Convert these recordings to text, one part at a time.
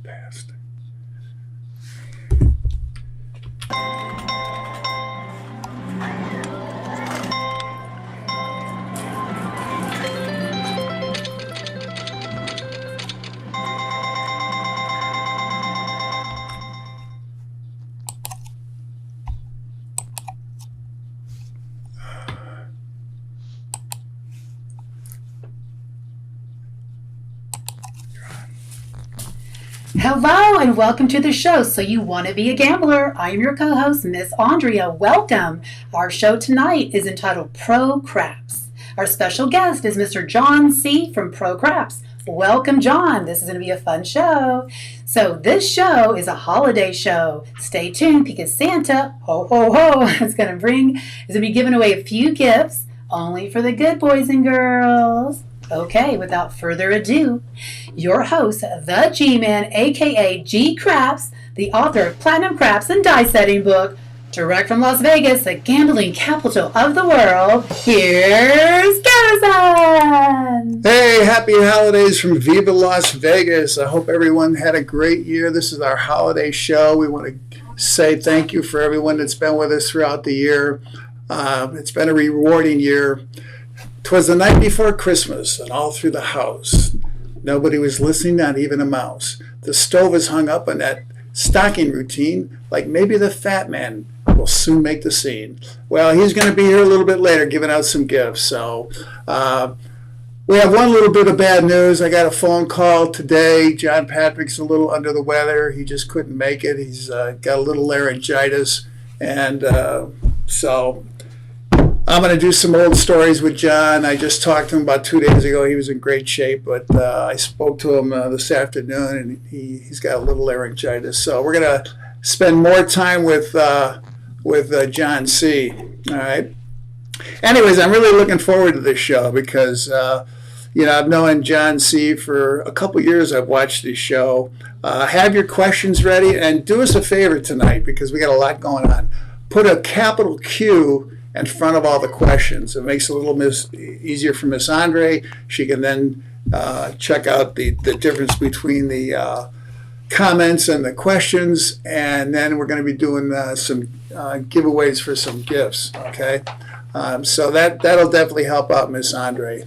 past. Hello and welcome to the show. So you want to be a gambler? I am your co-host, Miss Andrea. Welcome. Our show tonight is entitled Pro Craps. Our special guest is Mr. John C. from Pro Craps. Welcome, John. This is going to be a fun show. So this show is a holiday show. Stay tuned because Santa, ho ho ho, is going to be giving away a few gifts only for the good boys and girls. Okay, without further ado, your host, the G-Man, aka G Craps, the author of Platinum Craps and Die Setting book, direct from Las Vegas, the gambling capital of the world, here's Garrison! Hey, happy holidays from Viva Las Vegas. I hope everyone had a great year. This is our holiday show. We want to say thank you for everyone that's been with us throughout the year. It's been a rewarding year. 'Twas the night before Christmas, and all through the house, nobody was listening, not even a mouse. The stove is hung up on that stocking routine, like maybe the fat man will soon make the scene. Well, he's going to be here a little bit later giving out some gifts. So we have one little bit of bad news. I got a phone call today. John Patrick's a little under the weather. He just couldn't make it. He's got a little laryngitis. And so I'm going to do some old stories with John. I just talked to him about 2 days ago. He was in great shape, but I spoke to him this afternoon, and he's got a little laryngitis. So we're going to spend more time with John C. All right. Anyways, I'm really looking forward to this show because, I've known John C. for a couple years. I've watched this show. Have your questions ready, and do us a favor tonight because we got a lot going on. Put a capital Q in front of all the questions. It makes it a little easier for Miss Andre. She can then check out the difference between the comments and the questions, and then we're going to be doing some giveaways for some gifts, okay? So that'll definitely help out Miss Andre.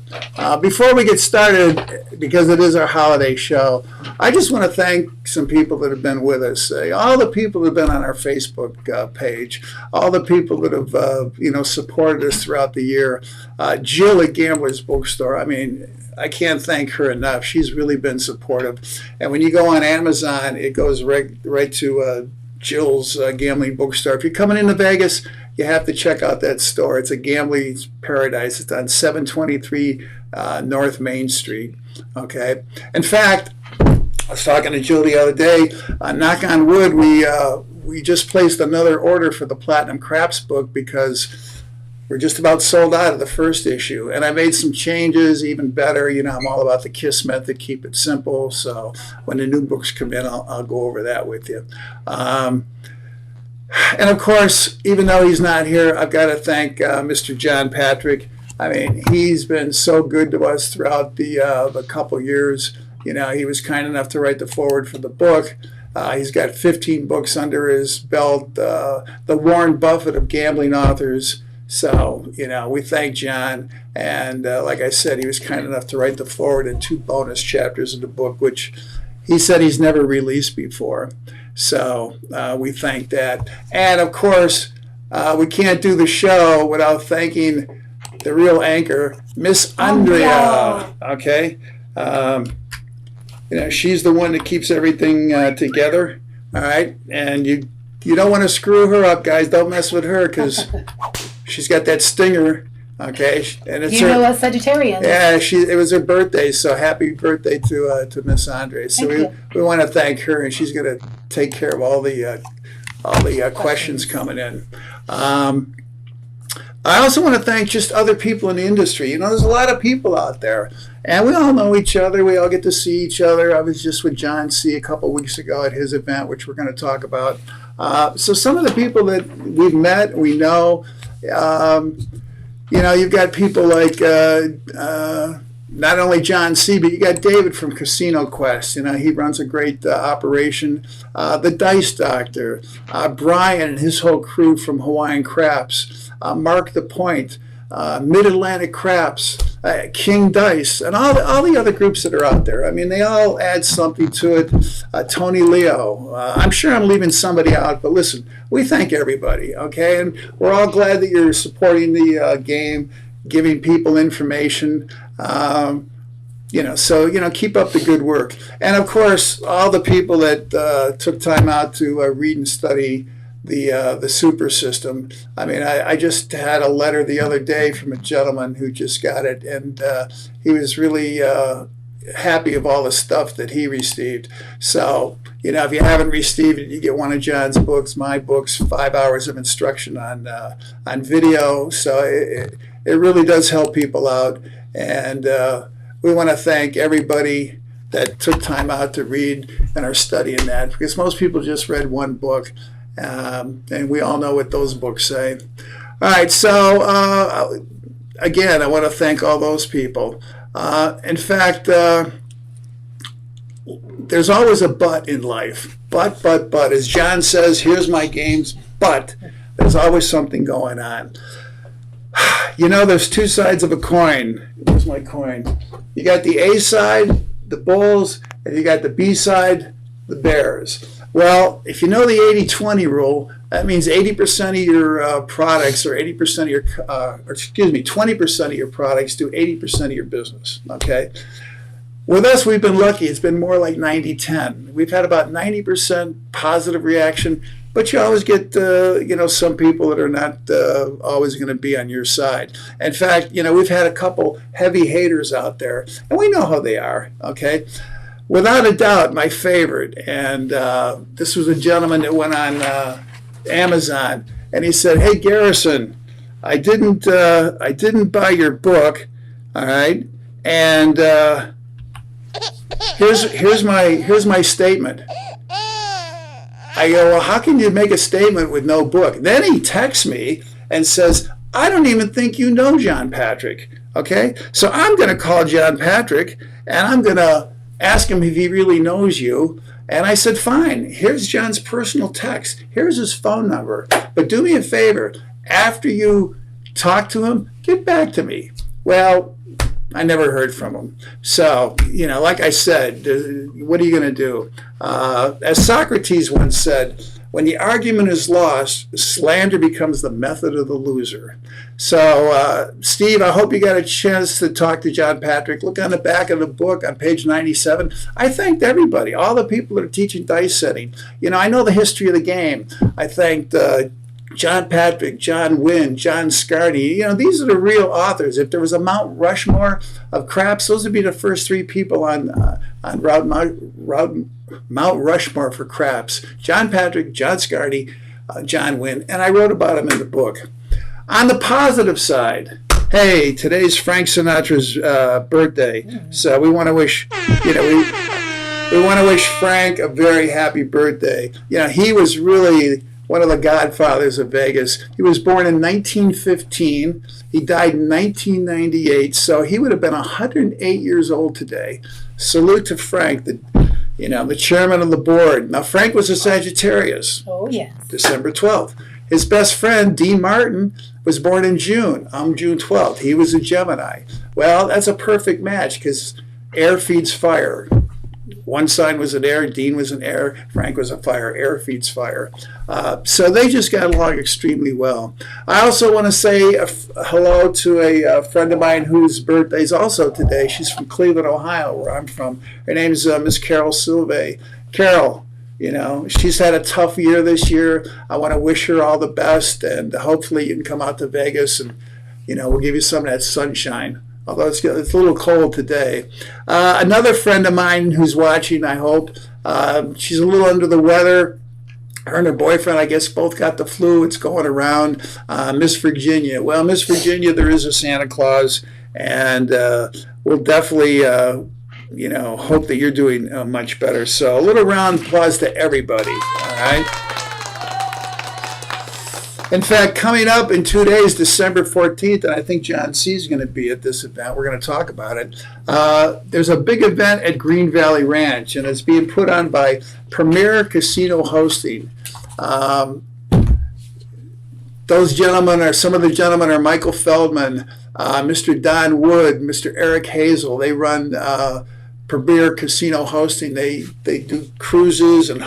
Before we get started, because it is our holiday show, I just want to thank some people that have been with us. All the people that have been on our Facebook page, all the people that have supported us throughout the year. Jill at Gambler's Bookstore, I mean, I can't thank her enough. She's really been supportive. And when you go on Amazon, it goes right to Jill's Gambling Bookstore. If you're coming into Vegas, you have to check out that store. It's a gambling paradise. It's on 723 North Main Street. Okay. In fact, I was talking to Jill the other day. Knock on wood, we just placed another order for the Platinum Craps book because we're just about sold out of the first issue. And I made some changes, even better. I'm all about the KISS method, keep it simple. So when the new books come in, I'll go over that with you. And of course, even though he's not here, I've got to thank Mr. John Patrick. I mean, he's been so good to us throughout the couple years. He was kind enough to write the foreword for the book. He's got 15 books under his belt, the Warren Buffett of gambling authors. So, we thank John. And like I said, he was kind enough to write the foreword and 2 bonus chapters of the book, which he said he's never released before. So we thank that. And of course, we can't do the show without thanking the real anchor, Miss Andrea. Okay. She's the one that keeps everything together. All right. And you don't want to screw her up, guys. Don't mess with her because she's got that stinger. Okay, and it's a Sagittarian. Yeah, it was her birthday, so happy birthday to Miss Andre. So we want to thank her, and she's going to take care of all the questions coming in. I also want to thank just other people in the industry. There's a lot of people out there, and we all know each other. We all get to see each other. I was just with John C. a couple weeks ago at his event, which we're going to talk about. So some of the people that we've met, we know. You've got people like not only John C., but you got David from Casino Quest. He runs a great operation. The Dice Doctor, Brian and his whole crew from Hawaiian Craps, Mark the Point, Mid-Atlantic Craps, King Dice, and all the other groups that are out there. I mean, they all add something to it. Tony Leo. I'm sure I'm leaving somebody out, but listen, we thank everybody, okay? And we're all glad that you're supporting the game, giving people information. So keep up the good work. And of course, all the people that took time out to read and study the super system. I mean, I just had a letter the other day from a gentleman who just got it, and he was really happy of all the stuff that he received. So, if you haven't received it, you get one of John's books, my books, 5 hours of instruction on video. So it really does help people out, and we want to thank everybody that took time out to read and are studying that, because most people just read one book. And we all know what those books say. All right, so again, I want to thank all those people. In fact, there's always a but in life. But. As John says, here's my games, but there's always something going on. There's two sides of a coin. Where's my coin? You got the A side, the Bulls, and you got the B side, the Bears. Well, if you know the 80-20 rule, that means 80% of your products, or 80% of your, 20% of your products do 80% of your business, okay? With us, we've been lucky. It's been more like 90-10. We've had about 90% positive reaction, but you always get, some people that are not always going to be on your side. In fact, we've had a couple heavy haters out there, and we know how they are, okay? Without a doubt, my favorite, and this was a gentleman that went on Amazon, and he said, "Hey Garrison, I didn't buy your book, all right, and here's my statement." I go, "Well, how can you make a statement with no book?" Then he texts me and says, "I don't even think you know John Patrick." Okay, so I'm going to call John Patrick, and I'm going to ask him if he really knows you. And I said, fine, here's John's personal text. Here's his phone number. But do me a favor, after you talk to him, get back to me. Well, I never heard from him. So, like I said, what are you going to do? As Socrates once said, when the argument is lost, slander becomes the method of the loser. So, Steve, I hope you got a chance to talk to John Patrick. Look on the back of the book on page 97. I thanked everybody, all the people that are teaching dice setting. I know the history of the game. I thanked John Patrick, John Wynn, John Scarney. These are the real authors. If there was a Mount Rushmore of craps, those would be the first three people on Mount Rushmore for craps. John Patrick, John Scarney, John Wynn, and I wrote about them in the book. On the positive side, hey, today's Frank Sinatra's birthday, so we want to wish, we want to wish Frank a very happy birthday. He was really one of the godfathers of Vegas. He was born in 1915. He died in 1998, so he would have been 108 years old today. Salute to Frank, the chairman of the board. Now, Frank was a Sagittarius. Oh, yes. December 12th. His best friend, Dean Martin, was born in June. I'm June 12th. He was a Gemini. Well, that's a perfect match because air feeds fire. One sign was an air, Dean was an air, Frank was a fire. Air feeds fire. So they just got along extremely well. I also want to say hello to a friend of mine whose birthday is also today. She's from Cleveland, Ohio, where I'm from. Her name is Miss Carol Silve. Carol, she's had a tough year this year. I want to wish her all the best, and hopefully you can come out to Vegas and, we'll give you some of that sunshine. Although it's a little cold today. Another friend of mine who's watching, I hope, she's a little under the weather. Her and her boyfriend, I guess, both got the flu. It's going around. Miss Virginia. Well, Miss Virginia, there is a Santa Claus, and we'll definitely, hope that you're doing much better. So a little round of applause to everybody, all right? In fact, coming up in 2 days, December 14th, and I think John C. is going to be at this event. We're going to talk about it. There's a big event at Green Valley Ranch, and it's being put on by Premier Casino Hosting. Those gentlemen are, some of the gentlemen are Michael Feldman, Mr. Don Wood, Mr. Eric Hazel. They run Premier Casino Hosting. They do cruises, and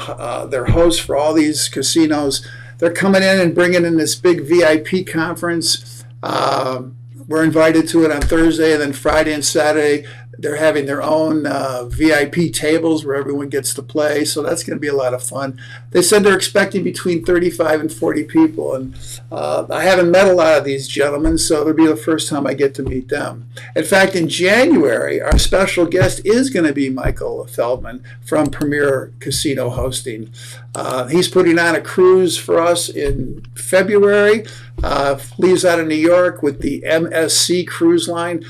they're hosts for all these casinos. They're coming in and bringing in this big VIP conference. We're invited to it on Thursday, and then Friday and Saturday they're having their own VIP tables where everyone gets to play. So that's going to be a lot of fun. They said they're expecting between 35 and 40 people, and I haven't met a lot of these gentlemen, so it'll be the first time I get to meet them. In fact, in January, our special guest is going to be Michael Feldman from Premier Casino Hosting. He's putting on a cruise for us in February. Leaves out of New York with the MSC cruise line.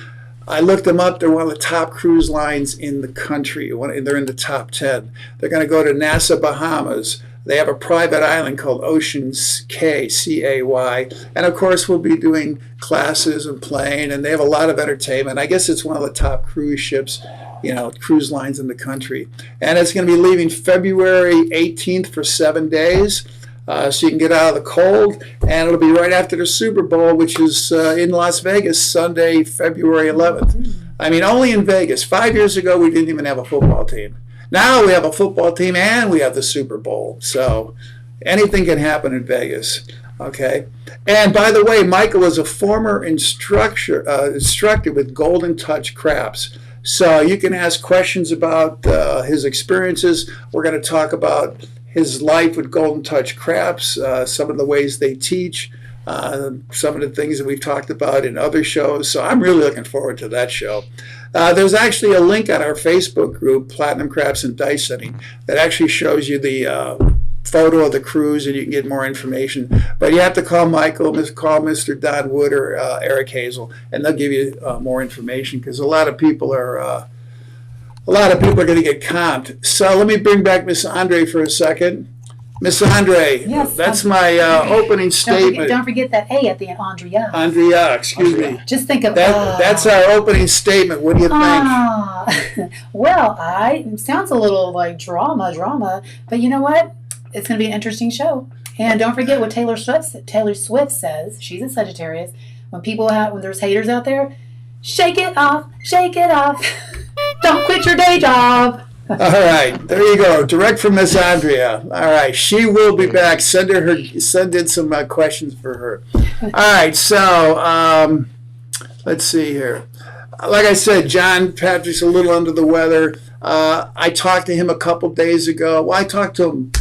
I looked them up. They're one of the top cruise lines in the country. They're in the top 10. They're going to go to Nassau, Bahamas. They have a private island called Oceans Cay, C-A-Y. And, of course, we'll be doing classes and playing, and they have a lot of entertainment. I guess it's one of the top cruise ships, cruise lines in the country. And it's going to be leaving February 18th for 7 days. So you can get out of the cold, and it'll be right after the Super Bowl, which is in Las Vegas, Sunday, February 11th. I mean, only in Vegas. 5 years ago, we didn't even have a football team. Now we have a football team, and we have the Super Bowl. So anything can happen in Vegas. Okay. And by the way, Michael is a former instructor with Golden Touch CRAPS. So you can ask questions about his experiences. We're going to talk about his life with Golden Touch CRAPS, some of the ways they teach, some of the things that we've talked about in other shows. So I'm really looking forward to that show. There's actually a link on our Facebook group, Platinum Craps and Dice Setting, that actually shows you the photo of the cruise, and you can get more information. But you have to call Michael, call Mr. Don Wood or Eric Hazel, and they'll give you more information, because a lot of people are going to get comped. So let me bring back Miss Andre for a second. Miss Andre, yes, that's my opening statement. Don't forget that A at the end, Andrea. Andrea, excuse me. Just think of that. That's our opening statement. What do you think? Well, it sounds a little like drama, but you know what? It's going to be an interesting show. And don't forget what Taylor Swift says. She's a Sagittarius. When there's haters out there, shake it off, shake it off. Don't quit your day job. All right, there you go. Direct from Miss Andrea. All right, she will be back. Send in some questions for her. All right, so let's see here. Like I said, John Patrick's a little under the weather. I talked to him a couple days ago. Well, I talked to him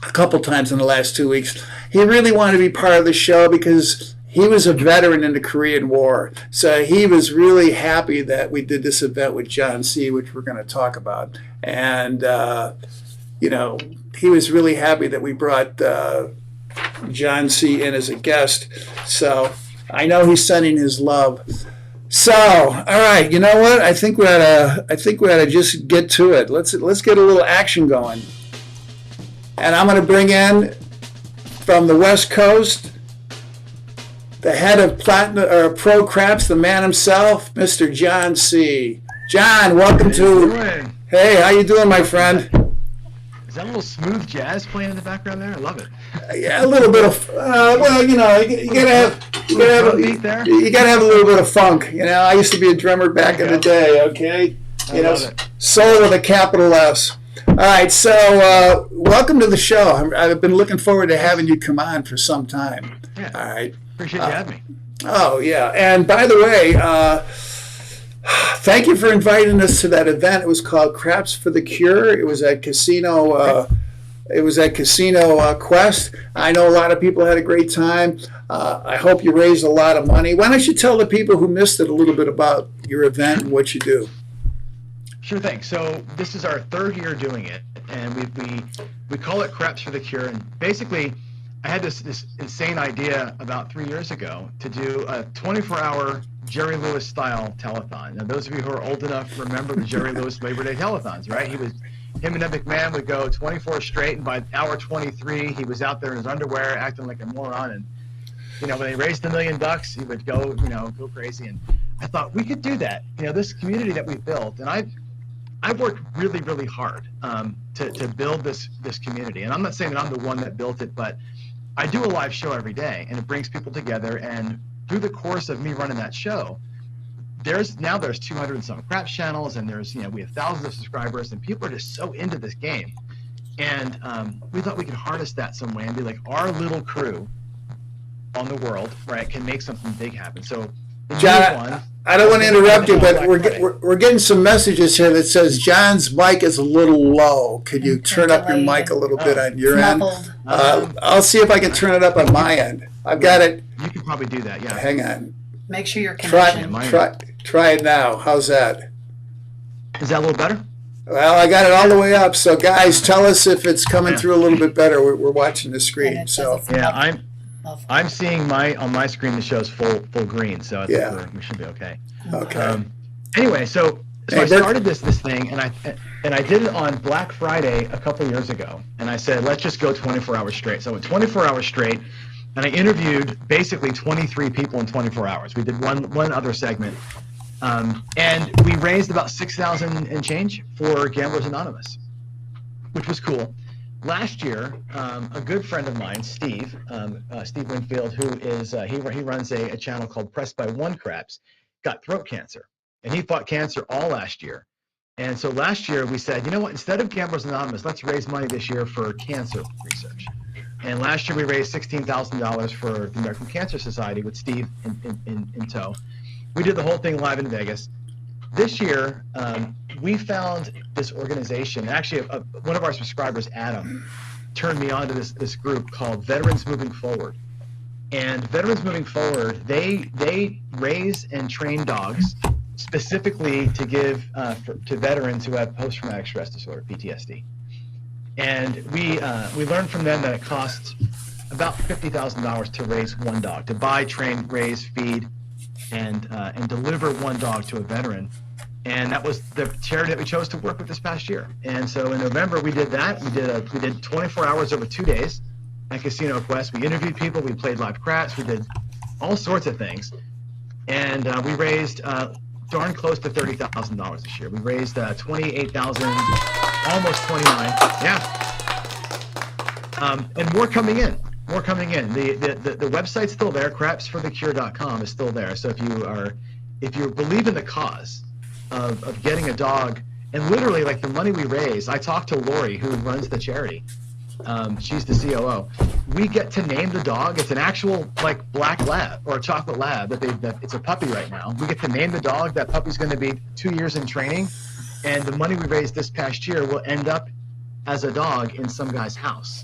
a couple times in the last 2 weeks. He really wanted to be part of the show because he was a veteran in the Korean War. So he was really happy that we did this event with John C., which we're going to talk about. And, he was really happy that we brought John C. in as a guest. So I know he's sending his love. So, all right, you know what? I think we ought to just get to it. Let's get a little action going. And I'm going to bring in from the West Coast, the head of Pro Craps, the man himself, Mr. John C. John, welcome to. Hey, how you doing, my friend? Is that a little smooth jazz playing in the background there? I love it. Yeah, a little bit of. You gotta have a little bit of funk. I used to be a drummer back in the day. Okay, I love it. Soul with a capital S. All right, so welcome to the show. I've been looking forward to having you come on for some time. Yeah. All right. Appreciate you having me. Oh, yeah. And by the way, thank you for inviting us to that event. It was called Craps for the Cure. It was at Casino Quest. I know a lot of people had a great time. I hope you raised a lot of money. Why don't you tell the people who missed it a little bit about your event and what you do? Sure thing. So this is our third year doing it, and we call it Craps for the Cure. And basically, I had this insane idea about 3 years ago to do a 24-hour Jerry Lewis style telethon. Now, those of you who are old enough remember the Jerry Lewis Labor Day telethons, right? Him and Ed McMahon would go 24 straight, and by hour 23, he was out there in his underwear acting like a moron, and when they raised $1 million, he would go crazy. And I thought we could do that. This community that we built, and I've worked really, really hard to build this community. And I'm not saying that I'm the one that built it, but I do a live show every day, and it brings people together. And through the course of me running that show, there's 200 and some craps channels, and we have thousands of subscribers, and people are just so into this game. And we thought we could harness that some way and be like, our little crew on the world, right, can make something big happen. So, John, I don't want to interrupt you, but we're getting some messages here that says John's mic is a little low. Could you turn up your mic a little bit on your end? I'll see if I can turn it up on my end. I've got it. You can probably do that, yeah. Hang on. Make sure your connection. Try it now. How's that? Is that a little better? Well, I got it all the way up. So, guys, tell us if it's coming through a little bit better. We're watching the screen. So yeah, I'm seeing on my screen the show's full green, so I think we should be okay. Okay. Anyway, so I started this thing, and I did it on Black Friday a couple years ago, and I said, let's just go 24 hours straight. So I went 24 hours straight, and I interviewed basically 23 people in 24 hours. We did one other segment. And we raised about $6,000 and change for Gamblers Anonymous, which was cool. Last year, a good friend of mine, Steve Winfield, who is he runs a channel called Pressed by One Craps, got throat cancer, and he fought cancer all last year. And so last year we said, you know what? Instead of Gamblers Anonymous, let's raise money this year for cancer research. And last year we raised $16,000 for the American Cancer Society with Steve in tow. We did the whole thing live in Vegas. This year, we found this organization. Actually, one of our subscribers, Adam, turned me on to this group called Veterans Moving Forward. And Veterans Moving Forward, they raise and train dogs specifically to give to veterans who have post-traumatic stress disorder, PTSD. And we learned from them that it costs about $50,000 to raise one dog, to buy, train, raise, feed, and deliver one dog to a veteran. And that was the charity that we chose to work with this past year. And so in November we did that. We did 24 hours over 2 days at Casino Quest. We interviewed people. We played live craps. We did all sorts of things. And we raised darn close to $30,000 this year. We raised 28,000, almost 29. Yeah. And more coming in. More coming in. The website's still there. CRAPSforthecure.com is still there. So if you believe in the cause of getting a dog, and literally like the money we raise, I talked to Lori, who runs the charity. She's the COO. We get to name the dog. It's an actual like black lab or a chocolate lab that it's a puppy right now. We get to name the dog. That puppy's going to be 2 years in training, and the money we raised this past year will end up as a dog in some guy's house.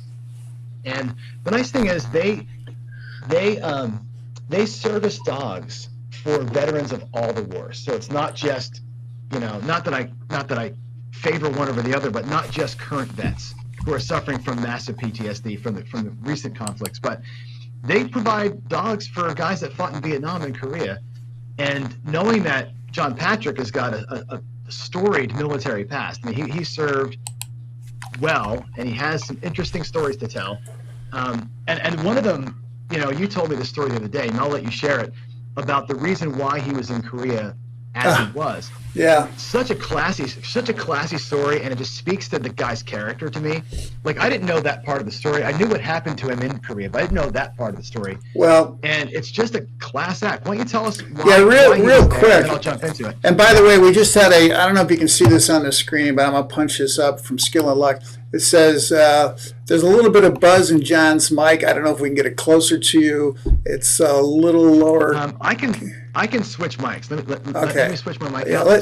And the nice thing is they service dogs for veterans of all the wars. So it's not just, not that I favor one over the other, but not just current vets who are suffering from massive PTSD from the recent conflicts, but they provide dogs for guys that fought in Vietnam and Korea. And knowing that John Patrick has got a storied military past, I mean, he served well, and he has some interesting stories to tell. And one of them, you told me the story the other day, and I'll let you share it, about the reason why he was in Korea as he was. Yeah. Such a classy story, and it just speaks to the guy's character to me. Like, I didn't know that part of the story. I knew what happened to him in Korea, but I didn't know that part of the story. Well, and it's just a class act. Why don't you tell us why? Yeah, real quick. And I'll jump into it. And by the way, we just had I don't know if you can see this on the screen, but I'm going to punch this up from Skill and Luck. It says, there's a little bit of buzz in John's mic. I don't know if we can get it closer to you. It's a little lower. I can switch mics. Let me switch my mic. Yeah,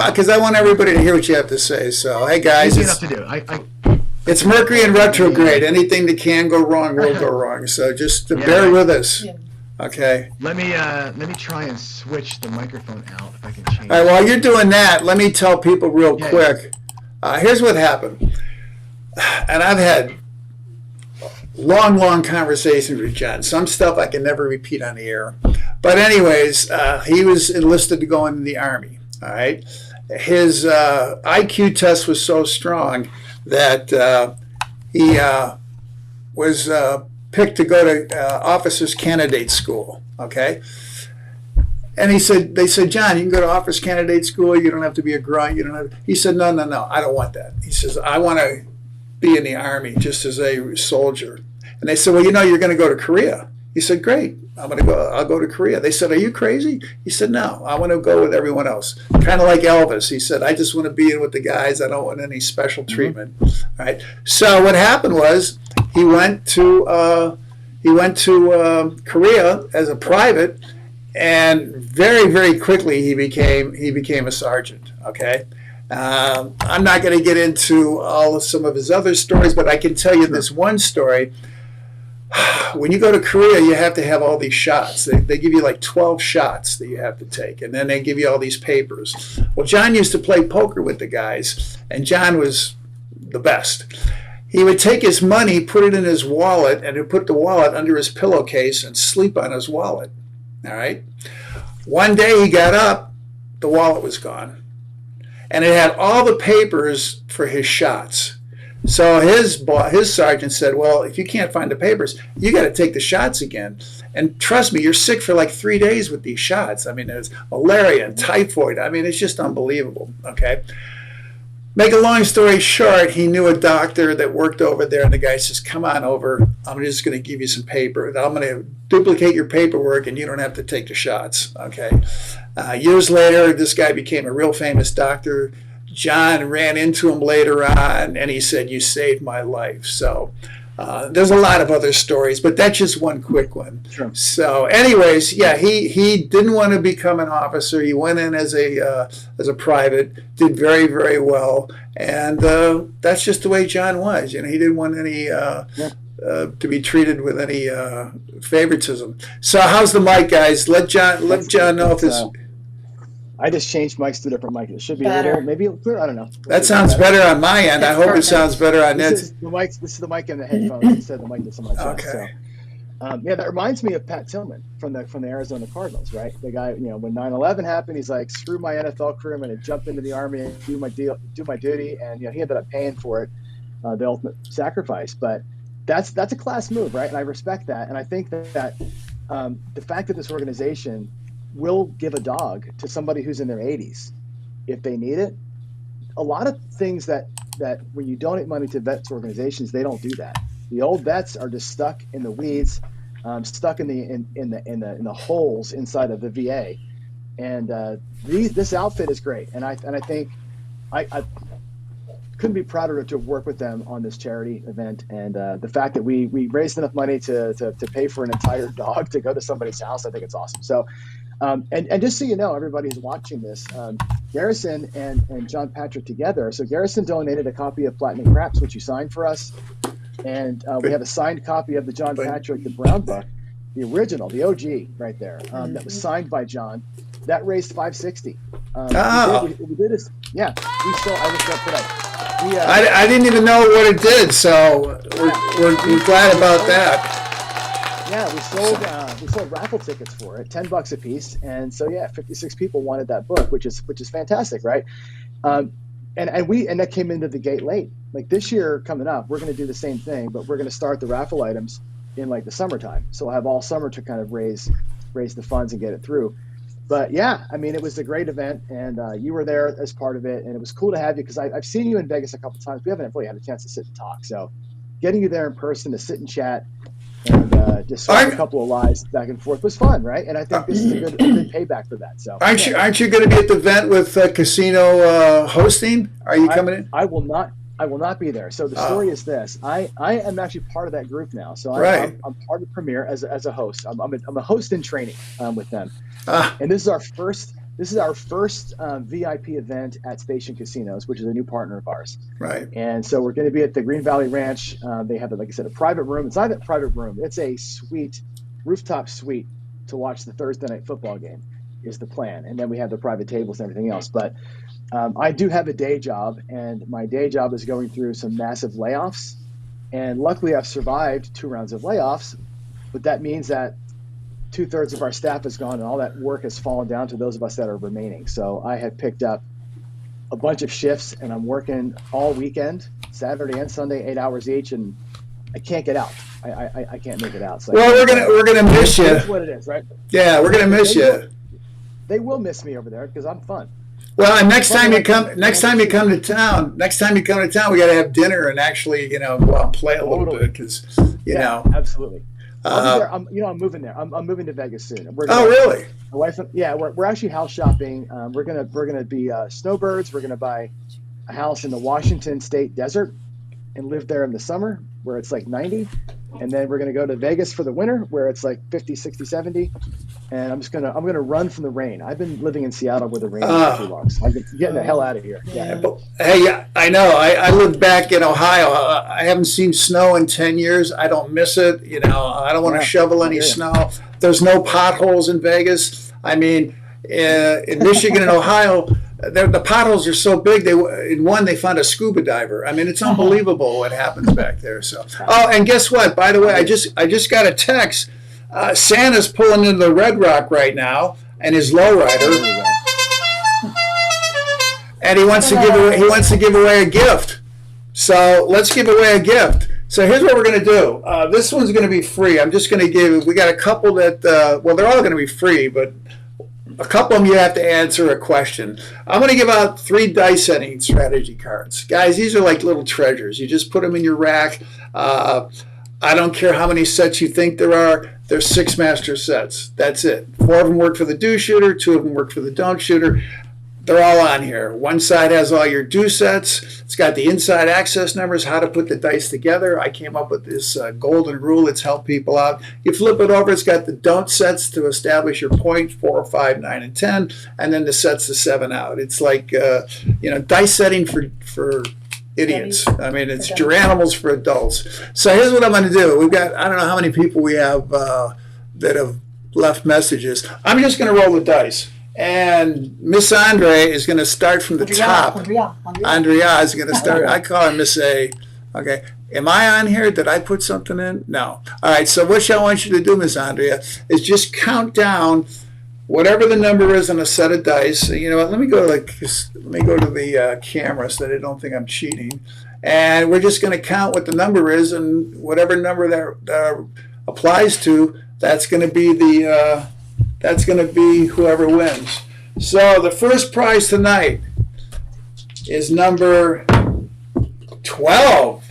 because I want everybody to hear what you have to say. So, hey guys, easy enough to do. It's Mercury in retrograde. Anything that can go wrong will go wrong. So just bear with us. Yeah. Okay. Let me try and switch the microphone out if I can change. All right. While you're doing that, let me tell people real quick. Here's what happened. And I've had long conversations with John. Some stuff I can never repeat on the air. But anyways, he was enlisted to go into the Army. All right. His IQ test was so strong that he was picked to go to officers candidate school. Okay. And they said, John, you can go to officer candidate school. You don't have to be a grunt. You don't have. He said, no, I don't want that. He says, I want to be in the Army just as a soldier. And they said, well, you're going to go to Korea. He said, great. I'll go to Korea. They said, are you crazy? He said, no, I want to go with everyone else. Kind of like Elvis. He said, I just want to be in with the guys. I don't want any special treatment. Right. So what happened was he went to Korea as a private. And very, very quickly he became a sergeant. Okay, I'm not going to get into some of his other stories, but I can tell you this one story. When you go to Korea, you have to have all these shots. They give you like 12 shots that you have to take, and then they give you all these papers. Well, John used to play poker with the guys, and John was the best. He would take his money, put it in his wallet, and he'd put the wallet under his pillowcase and sleep on his wallet. All right. One day he got up, the wallet was gone. And it had all the papers for his shots. So his sergeant said, well, if you can't find the papers, you got to take the shots again. And trust me, you're sick for like 3 days with these shots. I mean, there's malaria and typhoid. I mean, it's just unbelievable. Okay. Make a long story short, he knew a doctor that worked over there, and the guy says, come on over. I'm just going to give you some paper. I'm going to duplicate your paperwork, and you don't have to take the shots. Okay. Years later, this guy became a real famous doctor. John ran into him later on, and he said, you saved my life. So there's a lot of other stories, but that's just one quick one. Sure. So anyways, yeah, he didn't want to become an officer. He went in as a private, did very, very well. And that's just the way John was. He didn't want any to be treated with any favoritism. So how's the mic, guys? Let John know if this... I just changed mics to a different mic. It should be Better. a little, maybe clear. I don't know. That sounds better on my end. I hope Perfect. it sounds better on This that. is the mic in the headphones instead of the mic that's on my chest. Okay. So, yeah, that reminds me of Pat Tillman from the Arizona Cardinals, right? The guy, when 9/11 happened, he's like, screw my NFL career, I'm going to jump into the Army and do my duty, and he ended up paying for it, the ultimate sacrifice. But that's a class move, right? And I respect that, and I think that the fact that this organization will give a dog to somebody who's in their 80s if they need it. A lot of things that when you donate money to vets organizations, they don't do that. The old vets are just stuck in the weeds, stuck in the holes inside of the VA. And this outfit is great, and I think I couldn't be prouder to work with them on this charity event. And the fact that we raised enough money to pay for an entire dog to go to somebody's house, I think it's awesome. So. And just so you know, everybody who's watching this, Garrison and John Patrick together. So Garrison donated a copy of Platinum Craps, which you signed for us. And we have a signed copy of the John Patrick, the Brown book, the original, the OG right there, that was signed by John. That raised $560. We did this. Yeah, we sold. I looked up today. I didn't even know what it did, so we're glad about that. Yeah, we sold raffle tickets for it, $10 a piece, and so 56 people wanted that book, which is fantastic, right? And that came into the gate late. Like this year coming up, we're going to do the same thing, but we're going to start the raffle items in like the summertime. So we'll have all summer to kind of raise the funds and get it through. But yeah, I mean, it was a great event, and you were there as part of it, and it was cool to have you because I've seen you in Vegas a couple of times. We haven't really had a chance to sit and talk, so getting you there in person to sit and chat and just swap a couple of lies back and forth was fun, right? And I think this is a good payback for that. So aren't you going to be at the event with casino hosting? Are you coming in? I will not be there. So the story is this: I am actually part of that group now. So I'm part of Premier as a host. I'm a host in training with them, and this is our first VIP event at Station Casinos, which is a new partner of ours. Right. And so we're going to be at the Green Valley Ranch. They have, like I said, a private room. It's not a private room. It's a suite, rooftop suite to watch the Thursday night football game is the plan. And then we have the private tables and everything else. But I do have a day job, and my day job is going through some massive layoffs. And luckily I've survived 2 rounds of layoffs, but that means that 2/3 of our staff is gone, and all that work has fallen down to those of us that are remaining. So I have picked up a bunch of shifts, and I'm working all weekend, Saturday and Sunday, 8 hours each, and I can't get out. I can't make it out. So well, we're gonna miss you. That's what it is, right? Yeah, we're gonna miss you. They will miss me over there because I'm fun. Well, and next time you come to town, we got to have dinner and actually, go out and play a little bit because, absolutely. I'm moving there. I'm moving to Vegas soon. Really? My wife, we're actually house shopping. We're gonna be snowbirds. We're gonna buy a house in the Washington State desert and live there in the summer where it's like 90. And then we're going to go to Vegas for the winter where it's like 50, 60, 70. And I'm going to run from the rain. I've been living in Seattle where the rain is for too long. So I'm getting the hell out of here. Yeah. Hey, I know. I live back in Ohio. I haven't seen snow in 10 years. I don't miss it. I don't want to shovel any snow. There's no potholes in Vegas. I mean, in Michigan and Ohio, the potholes are so big. They found a scuba diver. I mean, it's unbelievable what happens back there. So, and guess what? By the way, I just got a text. Santa's pulling into the Red Rock right now, and his lowrider, and he wants to give away a gift. So let's give away a gift. So here's what we're going to do. This one's going to be free. I'm just going to give. We got a couple that. They're all going to be free, but a couple of them you have to answer a question. I'm going to give out 3 dice setting strategy cards. Guys, these are like little treasures. You just put them in your rack. I don't care how many sets you think there are. There's 6 master sets. That's it. 4 of them work for the do shooter. 2 of them work for the don't shooter. They're all on here. One side has all your do sets. It's got the inside access numbers, how to put the dice together. I came up with this golden rule. It's helped people out. You flip it over. It's got the don't sets to establish your point, 4, 5, 9, and 10, and then the sets to 7 out. It's like, dice setting for idiots. I mean, it's Geranimals for adults. So here's what I'm going to do. We've got, I don't know how many people we have that have left messages. I'm just going to roll the dice. And Miss Andre is going to start from the top. Andrea is going to start. I call her Miss A. Okay. Am I on here? Did I put something in? No. All right. So what I want you to do, Miss Andrea, is just count down whatever the number is on a set of dice. You know what? Let me go to the camera so that I don't think I'm cheating. And we're just going to count what the number is, and whatever number that applies to, that's going to be whoever wins. So the first prize tonight is number 12.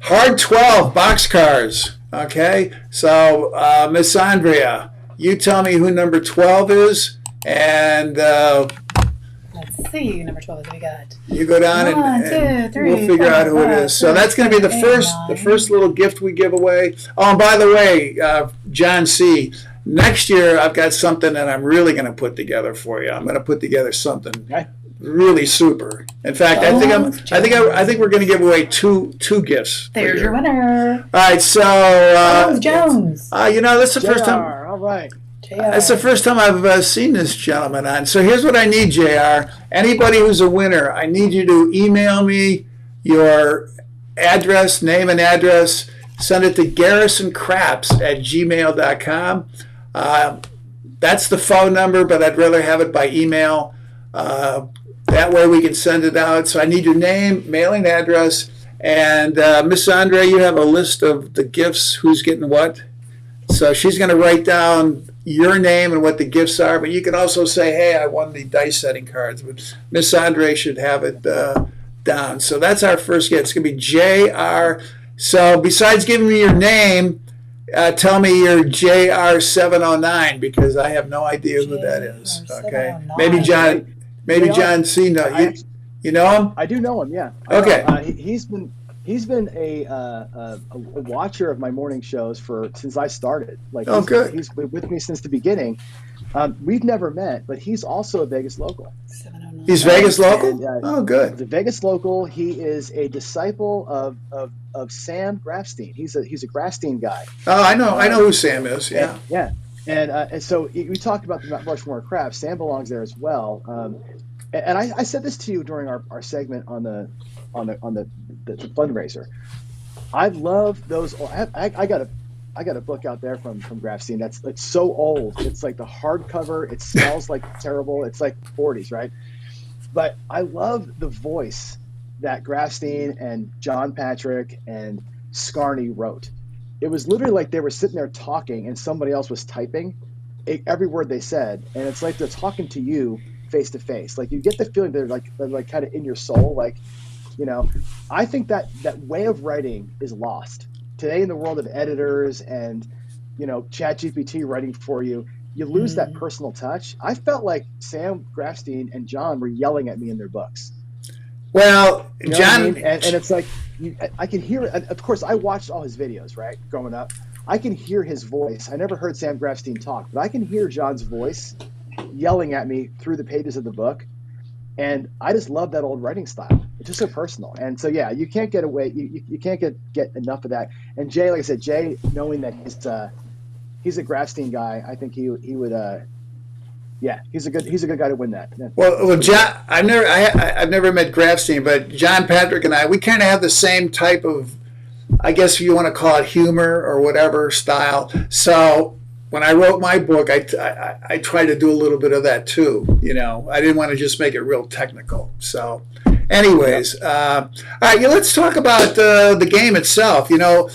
Hard 12 boxcars. Okay? So, Miss Andrea, you tell me who number 12 is, and let's see, number 12 is we got. You go down and we'll figure out who it is. So that's going to be the first little gift we give away. Oh, and by the way, John C., next year I've got something that I'm really going to put together for you. I'm going to put together something really super. In fact, I think we're going to give away two gifts. There's your winner. All right, so Jones. That's the first time. All right. That's the first time I've seen this gentleman on. So here's what I need, JR. Anybody who's a winner, I need you to email me your address, name and address. Send it to garrisoncraps@gmail.com. That's the phone number, but I'd rather have it by email. That way we can send it out. So I need your name, mailing address, and Miss Andre, you have a list of the gifts, who's getting what. So she's going to write down your name and what the gifts are, but you can also say, hey, I won the dice setting cards. But Miss Andre should have it down. So that's our first gift. It's going to be JR. So besides giving me your name, tell me your JR709, because I have no idea who that is. Okay, maybe John C. You know him? I do know him. Yeah. Okay. He's been a watcher of my morning shows since I started. Good. He's with me since the beginning. We've never met, but he's also a Vegas local. He's Vegas local? Good. The Vegas local. He is a disciple of Sam Grafstein. He's a Grafstein guy. Oh, I know who Sam is. Yeah. And so we talked about the Mount Rushmore Craps. Sam belongs there as well. And I said this to you during our segment on the fundraiser. I love those. I got a book out there from Grafstein it's so old. It's like the hardcover. It smells like terrible. It's like 40s, right? But I love the voice that Grafstein and John Patrick and Scarney wrote. It was literally like they were sitting there talking and somebody else was typing every word they said, and it's like they're talking to you face to face. Like you get the feeling they're like kind of in your soul. Like, you know, I think that way of writing is lost today in the world of editors and, you know, ChatGPT writing for you. You lose that personal touch. I felt like Sam Grafstein and John were yelling at me in their books. Well, You know John, what I mean? And it's like I can hear it. Of course, I watched all his videos, right, growing up. I can hear his voice. I never heard Sam Grafstein talk, but I can hear John's voice yelling at me through the pages of the book. And I just love that old writing style. It's just so personal. And so, yeah, you can't get away. You can't get enough of that. And Jay, like I said, Jay, knowing that he's a Grafstein guy, I think he would. Yeah, he's a good guy to win that. well, John, I've never met Grafstein, but John Patrick and we kind of have the same type of, I guess you want to call it humor or whatever style. So when I wrote my book, I tried to do a little bit of that too. You know, I didn't want to just make it real technical. So, anyways, all right, let's talk about the game itself. You know,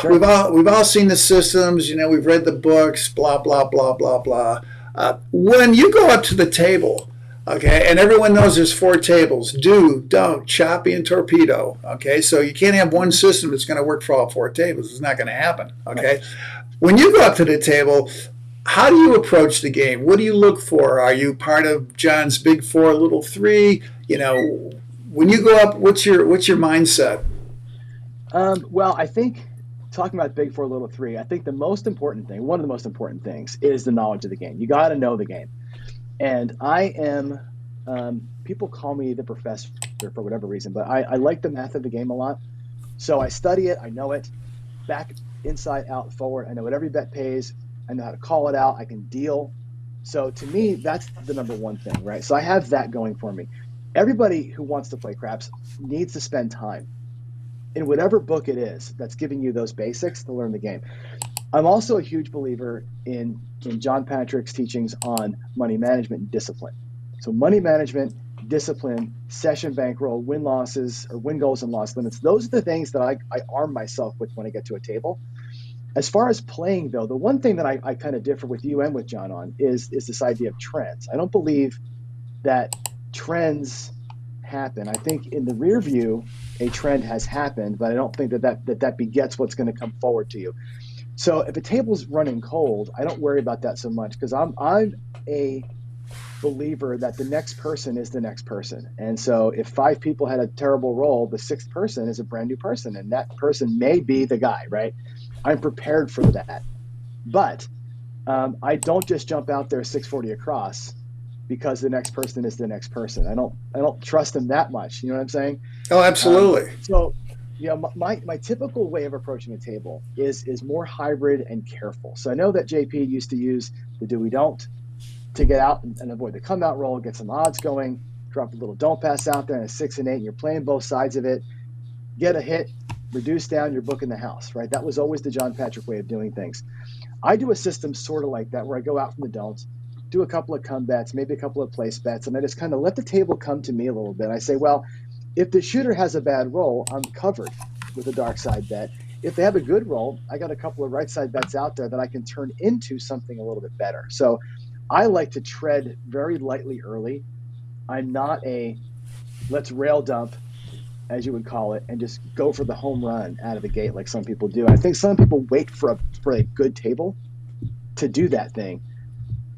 Sure. we've all seen the systems. You know, we've read the books. Blah blah blah blah blah. When you go up to the table, okay, and everyone knows there's 4 tables: do, don't, choppy, and torpedo. Okay, so you can't have one system that's going to work for all 4 tables. It's not going to happen. Okay, right. When you go up to the table, how do you approach the game? What do you look for? Are you part of John's big 4, little 3? You know, when you go up, what's your mindset? Well, I think talking about big 4, little 3, I think the most important thing, one of the most important things, is the knowledge of the game. You got to know the game. And I am, people call me the professor for whatever reason, but I like the math of the game a lot. So I study it, I know it, back, inside, out, forward. I know what every bet pays. I know how to call it out. I can deal. So to me, that's the number one thing, right? So I have that going for me. Everybody who wants to play craps needs to spend time in whatever book it is that's giving you those basics to learn the game. I'm also a huge believer in John Patrick's teachings on money management and discipline. So money management, discipline, session bankroll, win losses or win goals and loss limits. Those are the things that I arm myself with when I get to a table. As far as playing, though, the one thing that I kind of differ with you and with John on is this idea of trends. I don't believe that trends happen. I think in the rear view, a trend has happened, but I don't think that begets what's going to come forward to you. So if a table's running cold, I don't worry about that so much because I'm a believer that the next person is the next person. And so if 5 people had a terrible roll, the 6th person is a brand new person, and that person may be the guy, right? I'm prepared for that. But I don't just jump out there 640 across because the next person is the next person. I don't trust them that much. You know what I'm saying? Oh, absolutely. So, you know, my typical way of approaching a table is more hybrid and careful. So I know that JP used to use the do we don't to get out and avoid the come out roll, get some odds going, drop a little don't pass out there and a 6 and 8, and you're playing both sides of it, get a hit, reduce down your book in the house, right? That was always the John Patrick way of doing things. I do a system sort of like that where I go out from the don't, do a couple of come bets, maybe a couple of place bets, and I just kind of let the table come to me a little bit. I say, well, if the shooter has a bad roll, I'm covered with a dark side bet. If they have a good roll, I got a couple of right side bets out there that I can turn into something a little bit better. So I like to tread very lightly early. I'm not a let's rail dump, as you would call it, and just go for the home run out of the gate like some people do. I think some people wait for a good table to do that thing.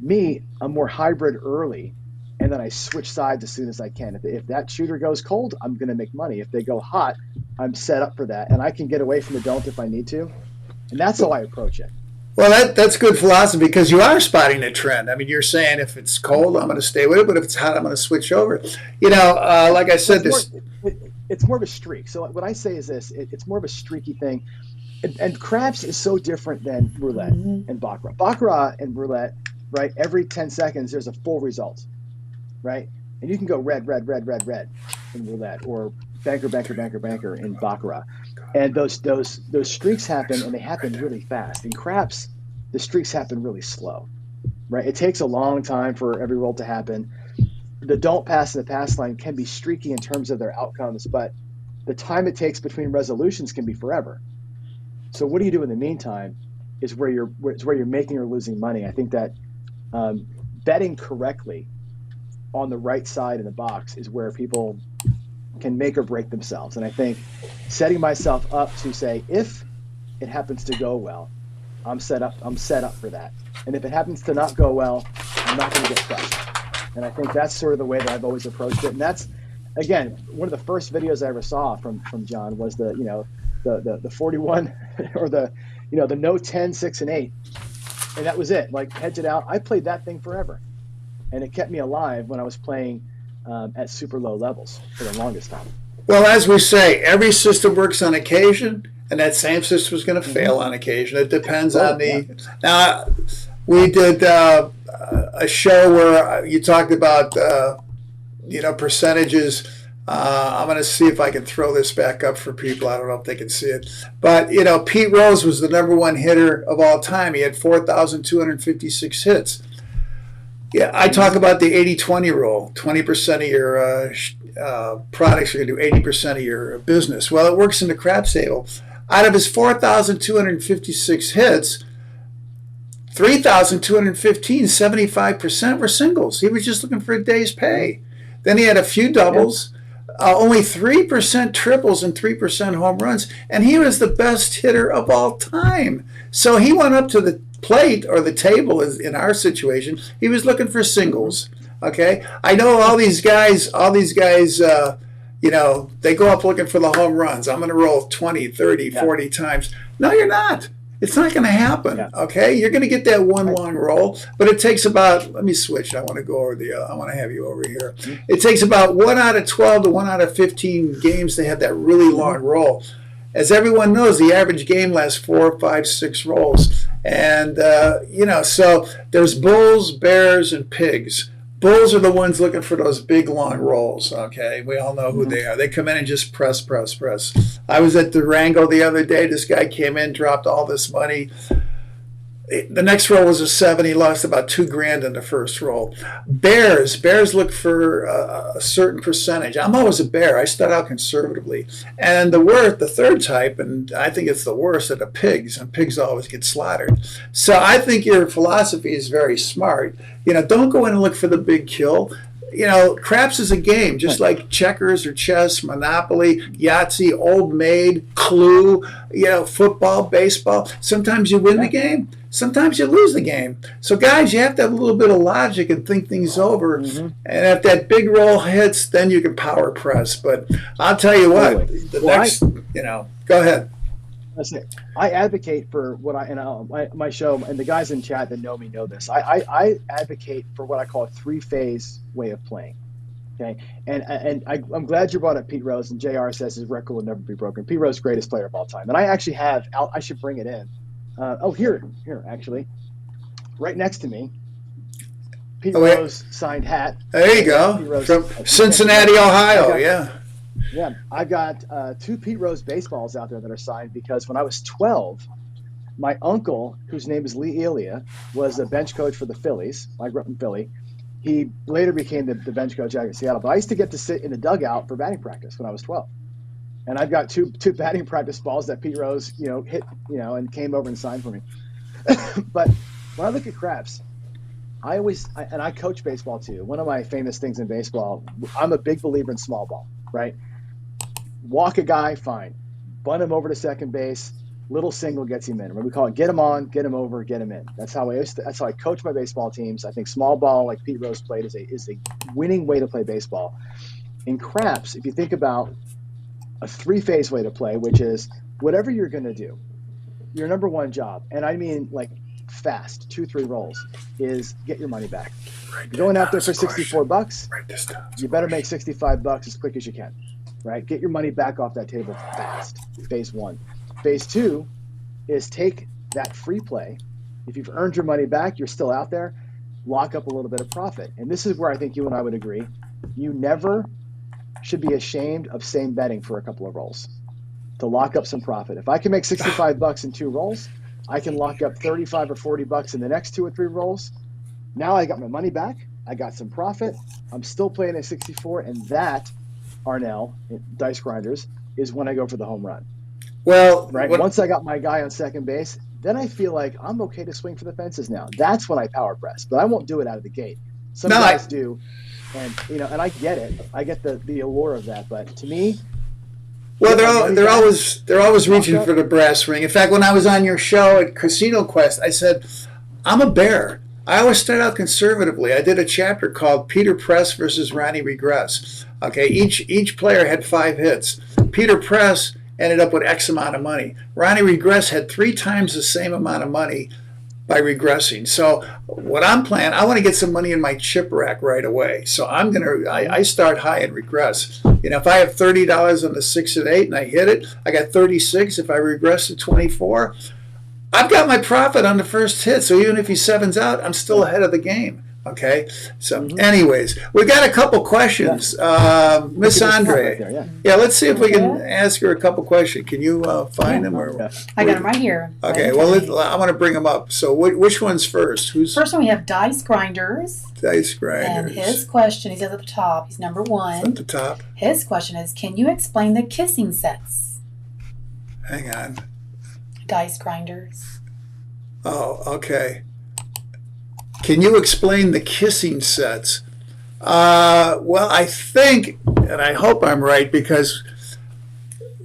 Me, I'm more hybrid early, and then I switch sides as soon as I can. If that shooter goes cold, I'm going to make money. If they go hot, I'm set up for that, and I can get away from the don't if I need to. And that's how I approach it. Well, that's good philosophy because you are spotting a trend. I mean, you're saying if it's cold, I'm going to stay with it, but if it's hot, I'm going to switch over. You know, like I said, it's more of a streak. So what I say is this: it's more of a streaky thing. And craps is so different than roulette and baccarat. Baccarat and roulette, right? Every 10 seconds, there's a full result, right? And you can go red, red, red, red, red in roulette, or banker, banker, banker, banker in baccarat. And those streaks happen, and they happen really fast. In craps, the streaks happen really slow, right? It takes a long time for every roll to happen. the don't pass and the pass line can be streaky in terms of their outcomes, but the time it takes between resolutions can be forever. So what do you do in the meantime is where you're making or losing money. I think that betting correctly on the right side of the box is where people can make or break themselves. And I think setting myself up to say, if it happens to go well, I'm set up for that. And if it happens to not go well, I'm not going to get crushed. And I think that's sort of the way that I've always approached it. And that's, again, one of the first videos I ever saw from John was the 41 or the no 10, 6, and 8. And that was it. Like, heads it out. I played that thing forever. And it kept me alive when I was playing at super low levels for the longest time. Well, as we say, every system works on occasion, and that same system is going to fail on occasion. It depends on the. Yeah. Now, we did a show where you talked about percentages. I'm going to see if I can throw this back up for people. I don't know if they can see it, but Pete Rose was the #1 hitter of all time. He had 4,256 hits. Yeah, I talk about the 80-20 rule. 20% of your products are going to do 80% of your business. Well, it works in the craps table. Out of his 4,256 hits, 3,215, 75% were singles. He was just looking for a day's pay. Then he had a few doubles, only 3% triples and 3% home runs, and he was the best hitter of all time. So he went up to the plate, or the table is in our situation, he was looking for singles. Okay, I know all these guys, they go up looking for the home runs. I'm going to roll 20, 30, 40 times. No, you're not. It's not going to happen. Okay, you're going to get that one long roll, but it takes about. Let me switch. I want to go over I want to have you over here. It takes about 1 out of 12 to 1 out of 15 games to have that really long roll. As everyone knows, the average game lasts 4, 5, 6 rolls. And, so there's bulls, bears, and pigs. Bulls are the ones looking for those big, long rolls, okay? We all know who they are. They come in and just press. I was at Durango the other day. This guy came in, dropped all this money. The next roll was a 7. He lost about $2,000 in the first roll. Bears look for a certain percentage. I'm always a bear. I start out conservatively. And the third type, and I think it's the worst, are the pigs, and pigs always get slaughtered. So I think your philosophy is very smart. Don't go in and look for the big kill. Craps is a game, just like checkers or chess, Monopoly, Yahtzee, Old Maid, Clue, football, baseball. Sometimes you win the game. Sometimes you lose the game. So, guys, you have to have a little bit of logic and think things over. And if that big roll hits, then you can power press. But I'll tell you what, go ahead. That's it. I advocate for what my show, and the guys in chat that know me know this. I advocate for what I call a 3-phase way of playing. Okay, and I'm glad you brought up Pete Rose. And JR says his record will never be broken. Pete Rose, greatest player of all time, and I actually have. I should bring it in. Here, actually, right next to me. Pete Rose signed hat. There you go, from Cincinnati, Ohio. Yeah, I've got 2 Pete Rose baseballs out there that are signed because when I was 12, my uncle, whose name is Lee Elia, was a bench coach for the Phillies. I grew up in Philly. He later became the bench coach out in Seattle. But I used to get to sit in the dugout for batting practice when I was 12. And I've got two batting practice balls that Pete Rose, hit, and came over and signed for me. But when I look at craps, I coach baseball too. One of my famous things in baseball, I'm a big believer in small ball, right? Walk a guy, fine. Bunt him over to second base. Little single gets him in. We call it get him on, get him over, get him in. That's how I coach my baseball teams. I think small ball, like Pete Rose played, is a winning way to play baseball. In craps, if you think about a 3-phase way to play, which is whatever you're going to do, your #1 job, and I mean like fast, 2-3 rolls, is get your money back. Going out there for $64, you better make $65 as quick as you can. Right? Get your money back off that table fast. Phase 1. Phase 2 is take that free play. If you've earned your money back, you're still out there, lock up a little bit of profit. And this is where I think you and I would agree. You never should be ashamed of same betting for a couple of rolls to lock up some profit. If I can make $65 in 2 rolls, I can lock up $35 or $40 in the next 2 or 3 rolls. Now I got my money back. I got some profit. I'm still playing at 64, and that, Arnell, Dice Grinders, is when I go for the home run. Well, Right? Once I got my guy on second base, then I feel like I'm okay to swing for the fences now. That's when I power press, but I won't do it out of the gate. Some guys do, and and I get it. I get the allure of that, but to me, well, they're always reaching for the brass ring. In fact, when I was on your show at Casino Quest, I said I'm a bear. I always start out conservatively. I did a chapter called Peter Press versus Ronnie Regress. Okay, each player had 5 hits. Peter Press ended up with X amount of money. Ronnie Regress had 3 times the same amount of money by regressing. So what I'm planning, I want to get some money in my chip rack right away. So I start high and regress. If I have $30 on the 6 and 8 and I hit it, I got 36. If I regress to 24, I've got my profit on the first hit. So even if he sevens out, I'm still ahead of the game. Okay. So anyways, we got a couple questions. Miss Andre. Right yeah, let's see if we can ask her a couple questions. Can you find them? Or, I got them right here. Okay, well, I want to bring them up. So which one's first? First one we have Dice Grinders. Dice Grinders. And his question, he says at the top, he's number 1. At the top. His question is, can you explain the kissing sets? Hang on. Dice Grinders. Oh, okay. Can you explain the kissing sets? Well, I think, and I hope I'm right, because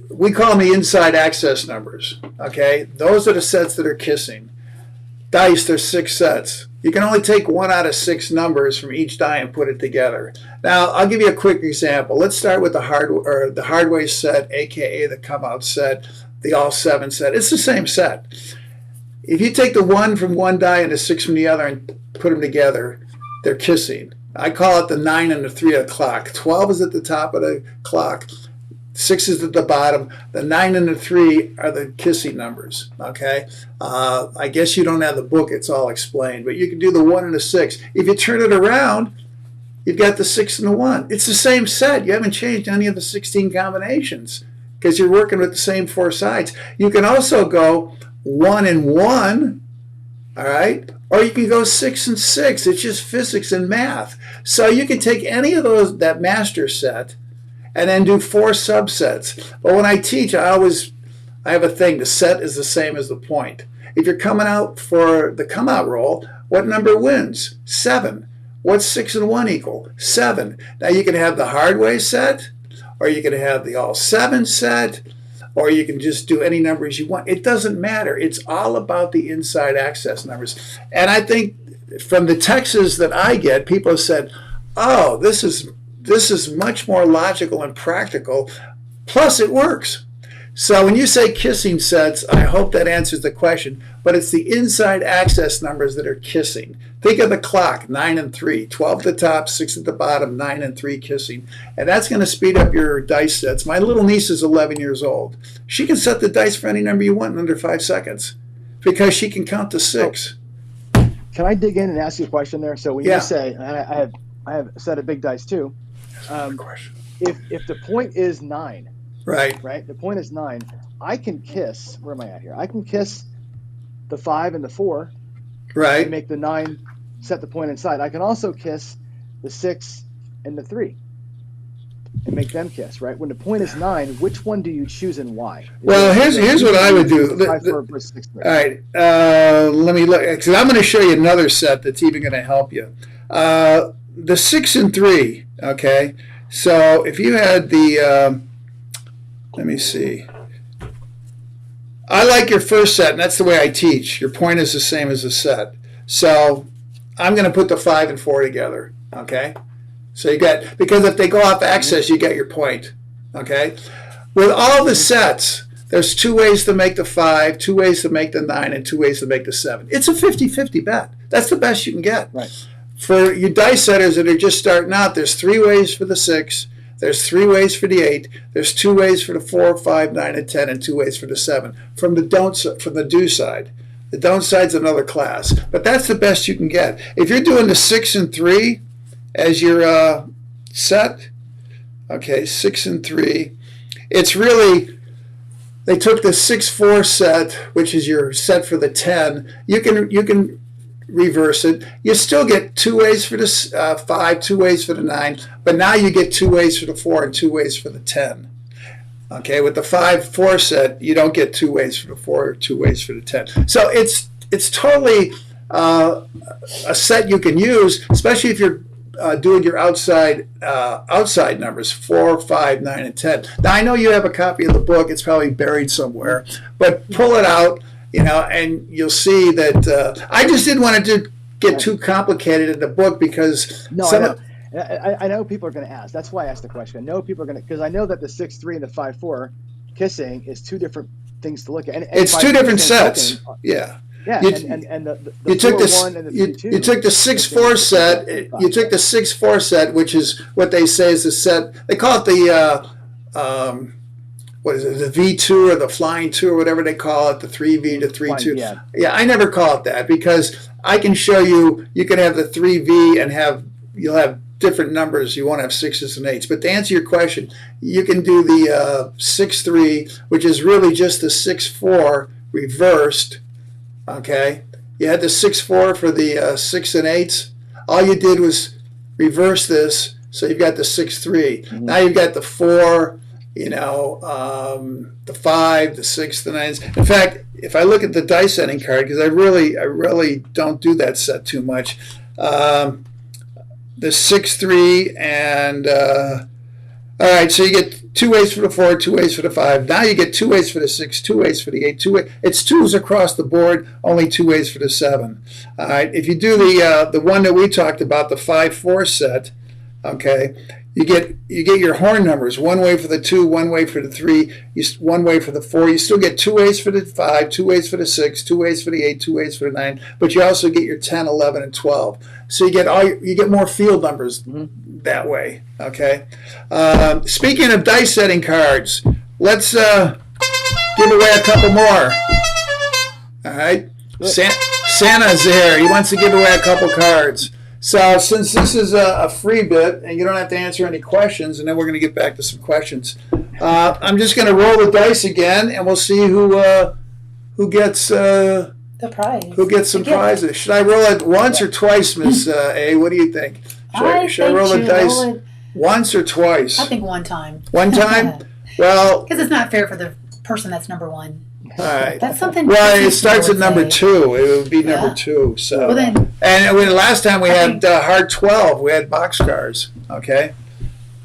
we call them the inside access numbers. Okay, those are the sets that are kissing. Dice, there's 6 sets. You can only take 1 out of 6 numbers from each die and put it together. Now, I'll give you a quick example. Let's start with the hardway set, aka the come out set, the all 7 set. It's the same set. If you take the 1 from one die and the 6 from the other and put them together, they're kissing. I call it the 9 and the 3 o'clock. 12 is at the top of the clock. 6 is at the bottom. The 9 and the 3 are the kissing numbers. Okay. I guess you don't have the book. It's all explained. But you can do the 1 and the 6. If you turn it around, you've got the 6 and the 1. It's the same set. You haven't changed any of the 16 combinations because you're working with the same 4 sides. You can also go 1 and 1. All right. Or you can go 6 and 6. It's just physics and math. So you can take any of that master set and then do 4 subsets. But when I teach, I have a thing. The set is the same as the point. If you're coming out for the come out roll, what number wins? 7. What's 6 and 1 equal? 7. Now you can have the hard way set, or you can have the all 7 set, or you can just do any numbers you want. It doesn't matter. It's all about the inside access numbers. And I think from the texts that I get, people have said, oh, this is much more logical and practical, plus it works. So when you say kissing sets, I hope that answers the question, but it's the inside access numbers that are kissing. Think of the clock, 9 and 3, 12 at the top, 6 at the bottom, 9 and 3 kissing. And that's going to speed up your dice sets. My little niece is 11 years old. She can set the dice for any number you want in under 5 seconds because she can count to 6. Can I dig in and ask you a question there? So when you say, and I have a set of big dice too, if the point is 9, right? The point is 9. I can kiss. Where am I at here? I can kiss the 5 and the 4. Right. And make the 9 set the point inside. I can also kiss the 6 and the 3 and make them kiss. Right. When the point is 9, which one do you choose and why? Well, here's what I would do. All right. Let me look. Because I'm going to show you another set that's even going to help you. The 6 and 3. Okay. So if you had the let me see. I like your first set, and that's the way I teach. Your point is the same as the set. So I'm going to put the 5 and 4 together, okay? So you got, because if they go off axis, you get your point, okay? With all the sets, there's 2 ways to make the 5, 2 ways to make the 9, and 2 ways to make the 7. It's a 50-50 bet. That's the best you can get. Right. For you dice setters that are just starting out, there's 3 ways for the 6, there's 3 ways for the 8, there's 2 ways for the 4, 5, 9, and 10, and 2 ways for the 7. From the do side. The don't side's another class. But that's the best you can get. If you're doing the 6 and 3 as your set, okay, 6 and 3, it's really, they took the 6-4 set, which is your set for the 10. You can reverse it. You still get 2 ways for the 5, 2 ways for the 9, but now you get 2 ways for the 4 and 2 ways for the 10. Okay, with the 5-4 set, you don't get 2 ways for the 4 or 2 ways for the 10. So it's totally a set you can use, especially if you're doing your outside numbers, 4, 5, 9, and 10. Now I know you have a copy of the book; it's probably buried somewhere. But pull it out, and you'll see that. I just didn't want to get too complicated in the book because I know people are going to ask. That's why I asked the question. I know people are going to, because I know that the 6-3 and the 5-4 kissing is 2 different things to look at. And it's 2 different sets. Yeah. Yeah, and the you took the 4-1 and the 3-2. You took the 6-4 set. You took the 6-4 set, which is what they say is the set. They call it the what is it? The V2 or the flying 2 or whatever they call it. The 3V to 3-2. Yeah, I never call it that because I can show you. You can have the 3V and you'll have different numbers. You won't have 6s and 8s. But to answer your question, you can do the 6-3, which is really just the 6-4 reversed. Okay, you had the 6-4 for the 6 and 8s. All you did was reverse this, so you've got the 6-3. Mm-hmm. Now you've got the 4, the 5, the 6, the 9s. In fact, if I look at the dice setting card, because I really don't do that set too much. The 6-3 and all right, so you get 2 ways for the 4, 2 ways for the 5. Now you get 2 ways for the 6, 2 ways for the 8, 2 ways. It's 2s across the board, only 2 ways for the 7. All right, if you do the one that we talked about, the 5-4 set, okay, you get your horn numbers. 1 way for the 2, 1 way for the 3, 1 way for the 4. You still get 2 ways for the 5, 2 ways for the 6, 2 ways for the 8, 2 ways for the 9. But you also get your 10, 11, and 12. So you get more field numbers that way. Okay. Speaking of dice setting cards, let's give away a couple more. All right. Santa's here. He wants to give away a couple cards. So since this is a free bit and you don't have to answer any questions, and then we're going to get back to some questions, I'm just going to roll the dice again, and we'll see who gets the prize. Who gets some prizes. Should I roll it once or twice, Miss A? What do you think? Should I roll the dice once or twice? I think one time. One time? Well, because it's not fair for the person that's number 1. All right. That's something. Well, it starts at number 2. It would be number 2. So. Well, then, and last time we had hard 12. We had boxcars. Okay.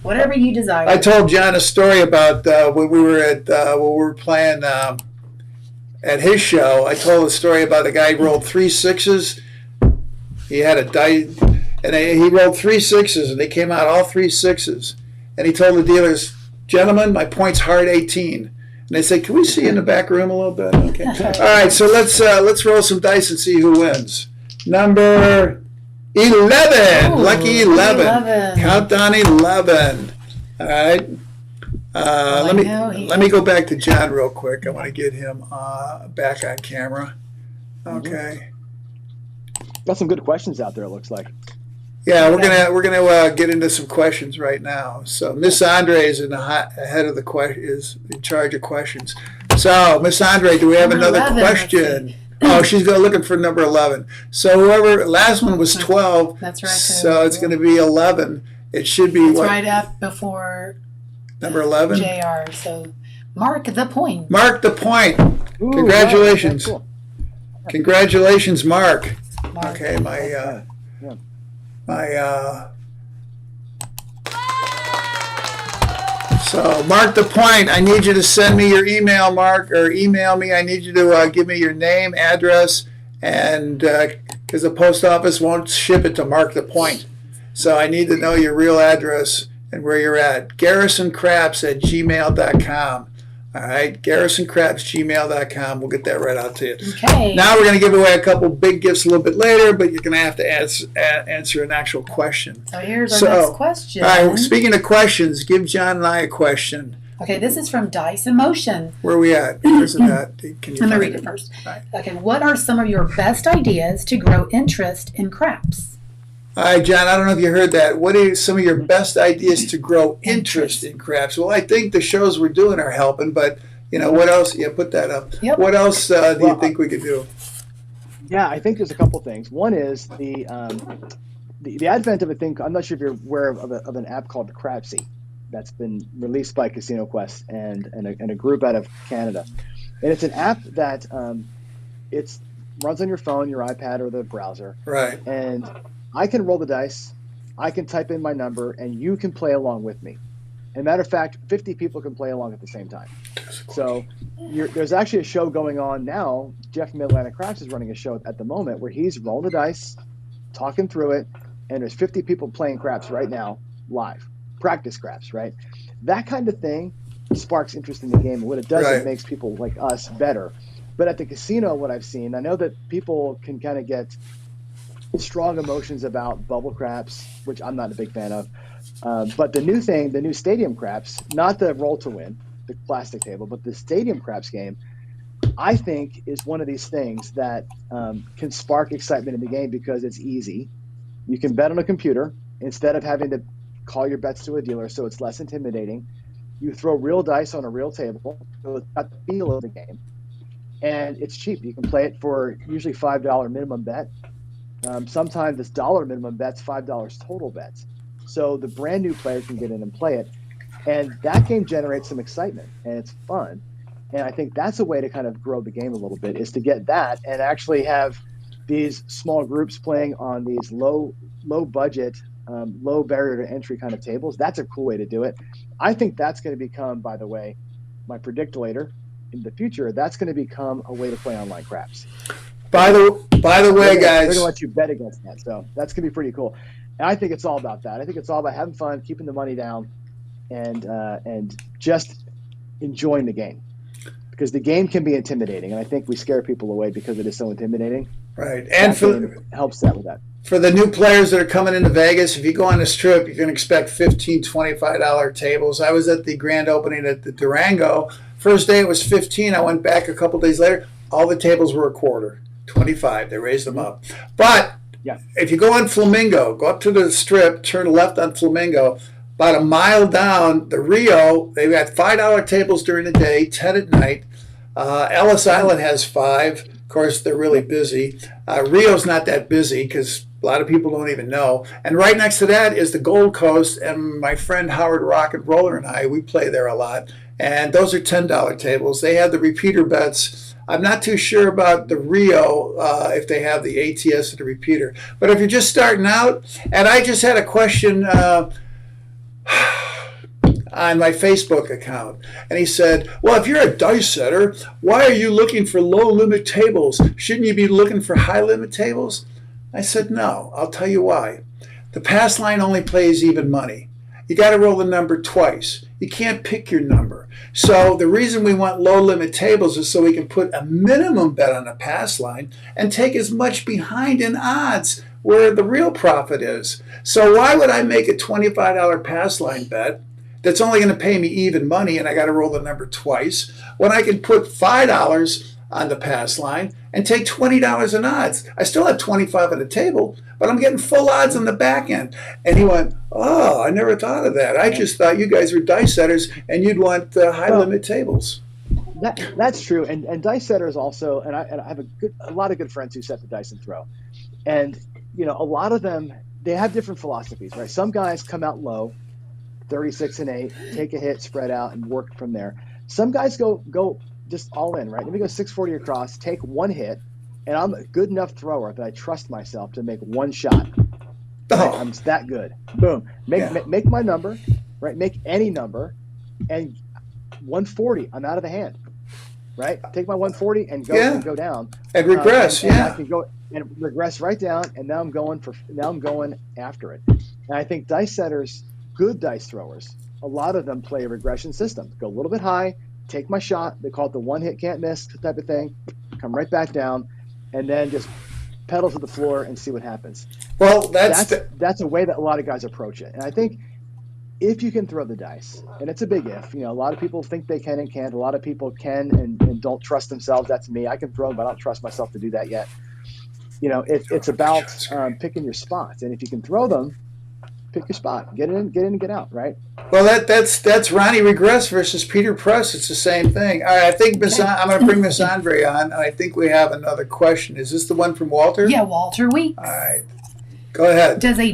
Whatever you desire. I told John a story about when we were playing at his show. I told a story about a guy who rolled 3 6s. He had a dice, and he rolled 3 6s, and they came out all 3 6s. And he told the dealers, "Gentlemen, my point's hard 18." And they said, "Can we see in the back room a little bit?" Okay. All right. So let's roll some dice and see who wins. Number 11. Ooh, Lucky 11. Countdown 11. All right. Let me go back to John real quick. I want to get him back on camera. Okay. Got some good questions out there. It looks like. Yeah, we're gonna get into some questions right now. So Miss Andre is ahead of the is in charge of questions. So Miss Andre, do we have another question? Oh, she's looking for number 11. So whoever last one was 12. That's right. So it's going to be 11. It should be right up before number 11. JR. So mark the point. Mark the point. Ooh, congratulations. Cool. Congratulations, Mark. Okay, So mark the point. I need you to send me your email, Mark, or email me. I need you to give me your name, address, and because the post office won't ship it to Mark the Point. So I need to know your real address and where you're at. GarrisonCraps@gmail.com. All right, GarrisonCraps@gmail.com. We'll get that right out to you. Okay. Now we're going to give away a couple big gifts a little bit later, but you're going to have to answer an actual question. So here's our next question. All right, speaking of questions, give John and I a question. Okay, this is from Dice Emotion. Where are we at? Where's it at? Can you Let me read it first. Right. Okay, what are some of your best ideas to grow interest in craps? All right, John, I don't know if you heard that. What are some of your best ideas to grow interest in craps? Well, I think the shows we're doing are helping, but, what else? Yeah, put that up. Yep. What else do you think we could do? Yeah, I think there's a couple things. One is the advent of a thing. I'm not sure if you're aware of an app called CRAPS that's been released by Casino Quest and a group out of Canada. And it's an app that it's runs on your phone, your iPad, or the browser. Right. And I can roll the dice, I can type in my number, and you can play along with me. And matter of fact, 50 people can play along at the same time. So there's actually a show going on now. Jeff from Atlantic Crafts is running a show at the moment where he's rolling the dice, talking through it, and there's 50 people playing craps right now, live, practice craps, right? That kind of thing sparks interest in the game. And what it does, Right. it makes people like us better. But at the casino, what I've seen, I know that people can kind of get strong emotions about bubble craps, which I'm not a big fan of. But the new stadium craps, not the roll to win, the plastic table, but the stadium craps game, I think is one of these things that can spark excitement in the game because it's easy. You can bet on a computer instead of having to call your bets to a dealer, so it's less intimidating. You throw real dice on a real table, so it's got the feel of the game. And it's cheap. You can play it for usually $5 minimum bet. Sometimes it's dollar minimum bets, $5 total bets. So the brand new players can get in and play it. And that game generates some excitement and it's fun. And I think that's a way to kind of grow the game a little bit, is to get that and actually have these small groups playing on these low budget, low barrier to entry kind of tables. That's a cool way to do it. I think that's going to become, by the way, my predictor in the future, that's going to become a way to play online craps. By the way, guys, they're going to let you bet against that. So that's going to be pretty cool. And I think it's all about that. I think it's all about having fun, keeping the money down, and just enjoying the game. Because the game can be intimidating, and I think we scare people away because it is so intimidating. right. And helps that with that. for the new players that are coming into Vegas, if you go on this trip, you can expect $15, $25 tables. I was at the grand opening at the Durango. First day it was 15. I went back a couple days later. All the tables were a quarter, 25. They raised them up. But Yeah. if you go on Flamingo, go up to the strip, turn left on Flamingo, about a mile down the Rio, they've got $5 tables during the day, 10 at night. Ellis Island has 5. Of course, they're really busy. Rio's not that busy because a lot of people don't even know. And right next to that is the Gold Coast, and my friend Howard Rock and Roller and I, we play there a lot. And those are $10 tables. They have the repeater bets. I'm not too sure about the Rio, if they have the ATS or the repeater. But if you're just starting out, and I just had a question on my Facebook account, and he said, well, if you're a dice setter, why are you looking for low limit tables? Shouldn't you be looking for high limit tables? I said, no, I'll tell you why. The pass line only plays even money. You got to roll the number twice. You can't pick your number. So the reason we want low limit tables is so we can put a minimum bet on a pass line and take as much behind in odds where the real profit is. So why would I make a $25 pass line bet that's only going to pay me even money and I got to roll the number twice when I can put $5 on the pass line and take $20 in odds? I still have 25 on the table, but I'm getting full odds on the back end. And he went, oh, I never thought of that. I just thought you guys were dice setters and you'd want high limit tables. That's true. And dice setters also, and I have a lot of good friends who set the dice and throw. And, you know, a lot of them, they have different philosophies, right? Some guys come out low, 36 and 8, take a hit, spread out, and work from there. Some guys go just all in, right? Let me go 640 across, take one hit, and I'm a good enough thrower that I trust myself to make one shot. Right? I'm that good. Boom. Make my number, right? Make any number, and 140, I'm out of the hand, right? Take my 140 and go down. And regress, and I can go and regress right down, and now I'm going after it. And I think dice setters, good dice throwers, a lot of them play a regression system. Go a little bit high, take my shot. They call it the one hit can't miss type of thing. Come right back down, and then just pedal to the floor and see what happens. Well, that's a way that a lot of guys approach it. And I think if you can throw the dice, and it's a big if, you know, a lot of people think they can and can't. A lot of people can and don't trust themselves. That's me. I can throw them, but I don't trust myself to do that yet. You know, it's about picking your spots. And if you can throw them, pick your spot. Get in and get out, right? Well, that's Ronnie Regress versus Peter Press. It's the same thing. All right, I think I'm going to bring Miss Andre on, and I think we have another question. Is this the one from Walter? Yeah, Walter Weeks. All right. Go ahead. Does a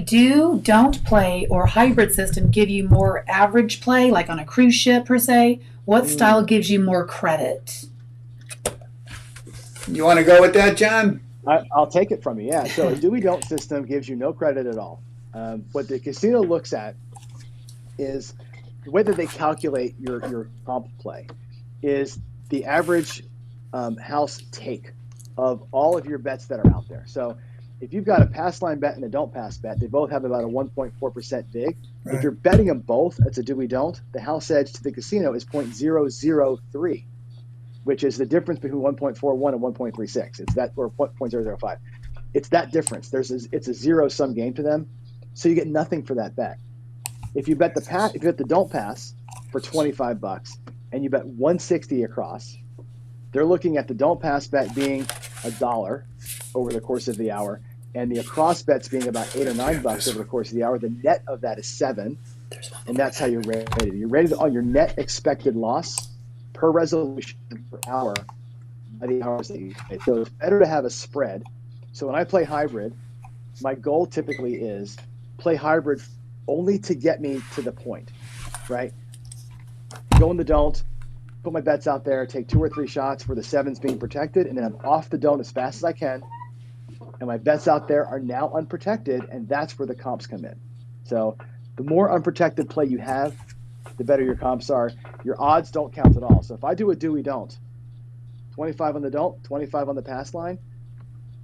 don't play or hybrid system give you more average play, like on a cruise ship per se? What style gives you more credit? You want to go with that, John? I'll take it from you. Yeah. So a do-we-don't system gives you no credit at all. What the casino looks at is whether they calculate your comp play is the average house take of all of your bets that are out there. So if you've got a pass line bet and a don't pass bet, they both have about a 1.4% vig. Right. If you're betting them both, that's a do-we-don't. The house edge to the casino is 0.003. Which is the difference between 1.41 and 1.36. It's that, or 0.005. It's that difference. It's a zero-sum game to them, so you get nothing for that bet. If you bet the don't pass for $25 and you bet 160 across, they're looking at the don't pass bet being $1 over the course of the hour, and the across bets being about $8 or $9 over the course of the hour. The net of that is $7, and that's how you're rated. You're rated on your net expected loss per resolution per hour by the hours that you play. So it's better to have a spread. So when I play hybrid, my goal typically is play hybrid only to get me to the point, right? Go in the don't, put my bets out there, take 2 or 3 shots where the 7's being protected, and then I'm off the don't as fast as I can. And my bets out there are now unprotected, and that's where the comps come in. So the more unprotected play you have, the better your comps are. Your odds don't count at all. So if I do a do-we-don't, 25 on the don't, 25 on the pass line,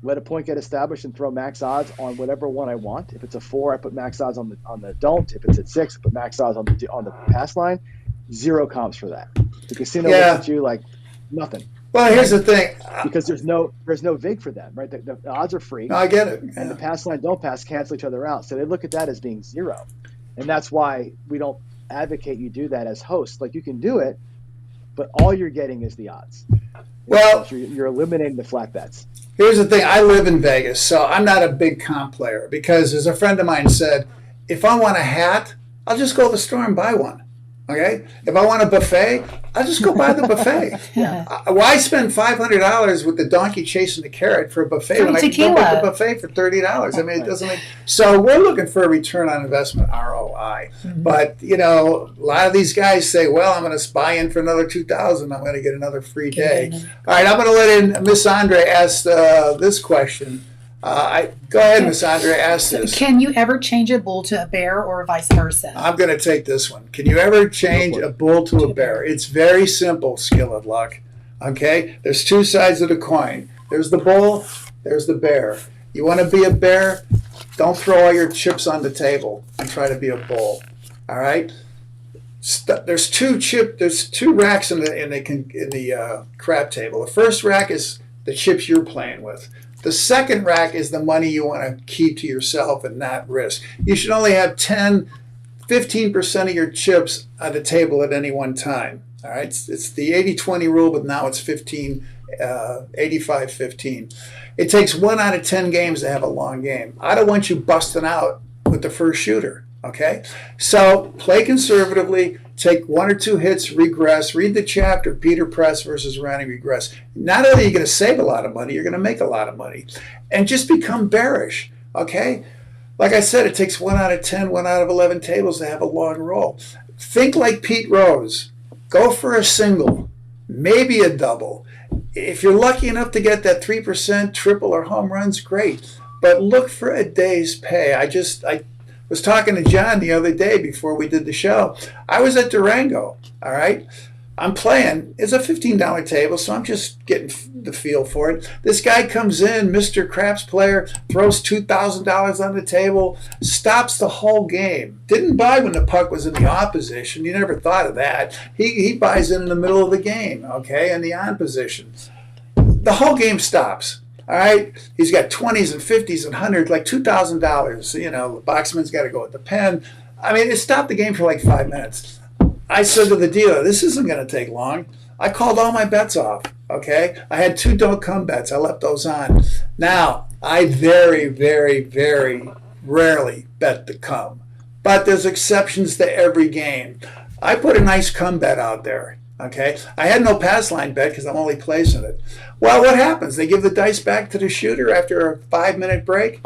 let a point get established and throw max odds on whatever one I want. If it's a 4, I put max odds on the don't. If it's at 6, I put max odds on the pass line. 0 comps for that. The casino looks at you like nothing. Well, here's the thing. Because there's no vig for them, right? The odds are free. No, I get it. Yeah. And the pass line, don't pass cancel each other out. So they look at that as being 0. And that's why we don't advocate you do that as host. Like, you can do it, but all you're getting is the odds. Well, you're eliminating the flat bets. Here's the thing. I live in Vegas, so I'm not a big comp player because, as a friend of mine said, if I want a hat, I'll just go to the store and buy one. Okay? If I want a buffet, I'll just go buy the buffet. Yeah. Why spend $500 with the donkey chasing the carrot for a buffet when I can go get the buffet for $30? I mean, it doesn't make... So we're looking for a return on investment, ROI. Mm-hmm. But, a lot of these guys say, well, I'm going to buy in for another $2,000. I'm going to get another free day. All right, I'm going to let in Miss Andre ask this question. Go ahead, Miss Andre, ask this. Can you ever change a bull to a bear or vice versa? I'm going to take this one. Can you ever change a bull to a bear? It's very simple, skill and luck. Okay? There's 2 sides of the coin. There's the bull, there's the bear. You want to be a bear? Don't throw all your chips on the table and try to be a bull. All right? There's 2 racks in the crap table. The first rack is the chips you're playing with. The second rack is the money you want to keep to yourself and not risk. You should only have 15% of your chips on the table at any one time. All right, it's the 80-20 rule, but now it's 85-15. It takes 1 out of 10 games to have a long game. I don't want you busting out with the first shooter. Okay, so play conservatively. Take 1 or 2 hits, regress, read the chapter, Peter Press versus Ronnie Regress. Not only are you going to save a lot of money, you're going to make a lot of money. And just become bearish, okay? Like I said, it takes 1 out of 10, 1 out of 11 tables to have a long roll. Think like Pete Rose. Go for a single, maybe a double. If you're lucky enough to get that 3% triple or home runs, great. But look for a day's pay. I was talking to John the other day before we did the show. I was at Durango, all right? I'm playing. It's a $15 table, so I'm just getting the feel for it. This guy comes in, Mr. Craps player, throws $2,000 on the table, stops the whole game. Didn't buy when the puck was in the opposition. You never thought of that. He buys in the middle of the game, okay, in the on position. The whole game stops. All right, he's got 20s and 50s and 100s, like $2,000. The boxman's got to go with the pen. I mean, it stopped the game for like 5 minutes. I said to the dealer, this isn't going to take long. I called all my bets off, okay? I had 2 don't come bets. I left those on. Now, I very, very, very rarely bet the come. but there's exceptions to every game. I put a nice come bet out there. Okay, I had no pass line bet because I'm only placing it. Well, what happens? They give the dice back to the shooter after a 5-minute break.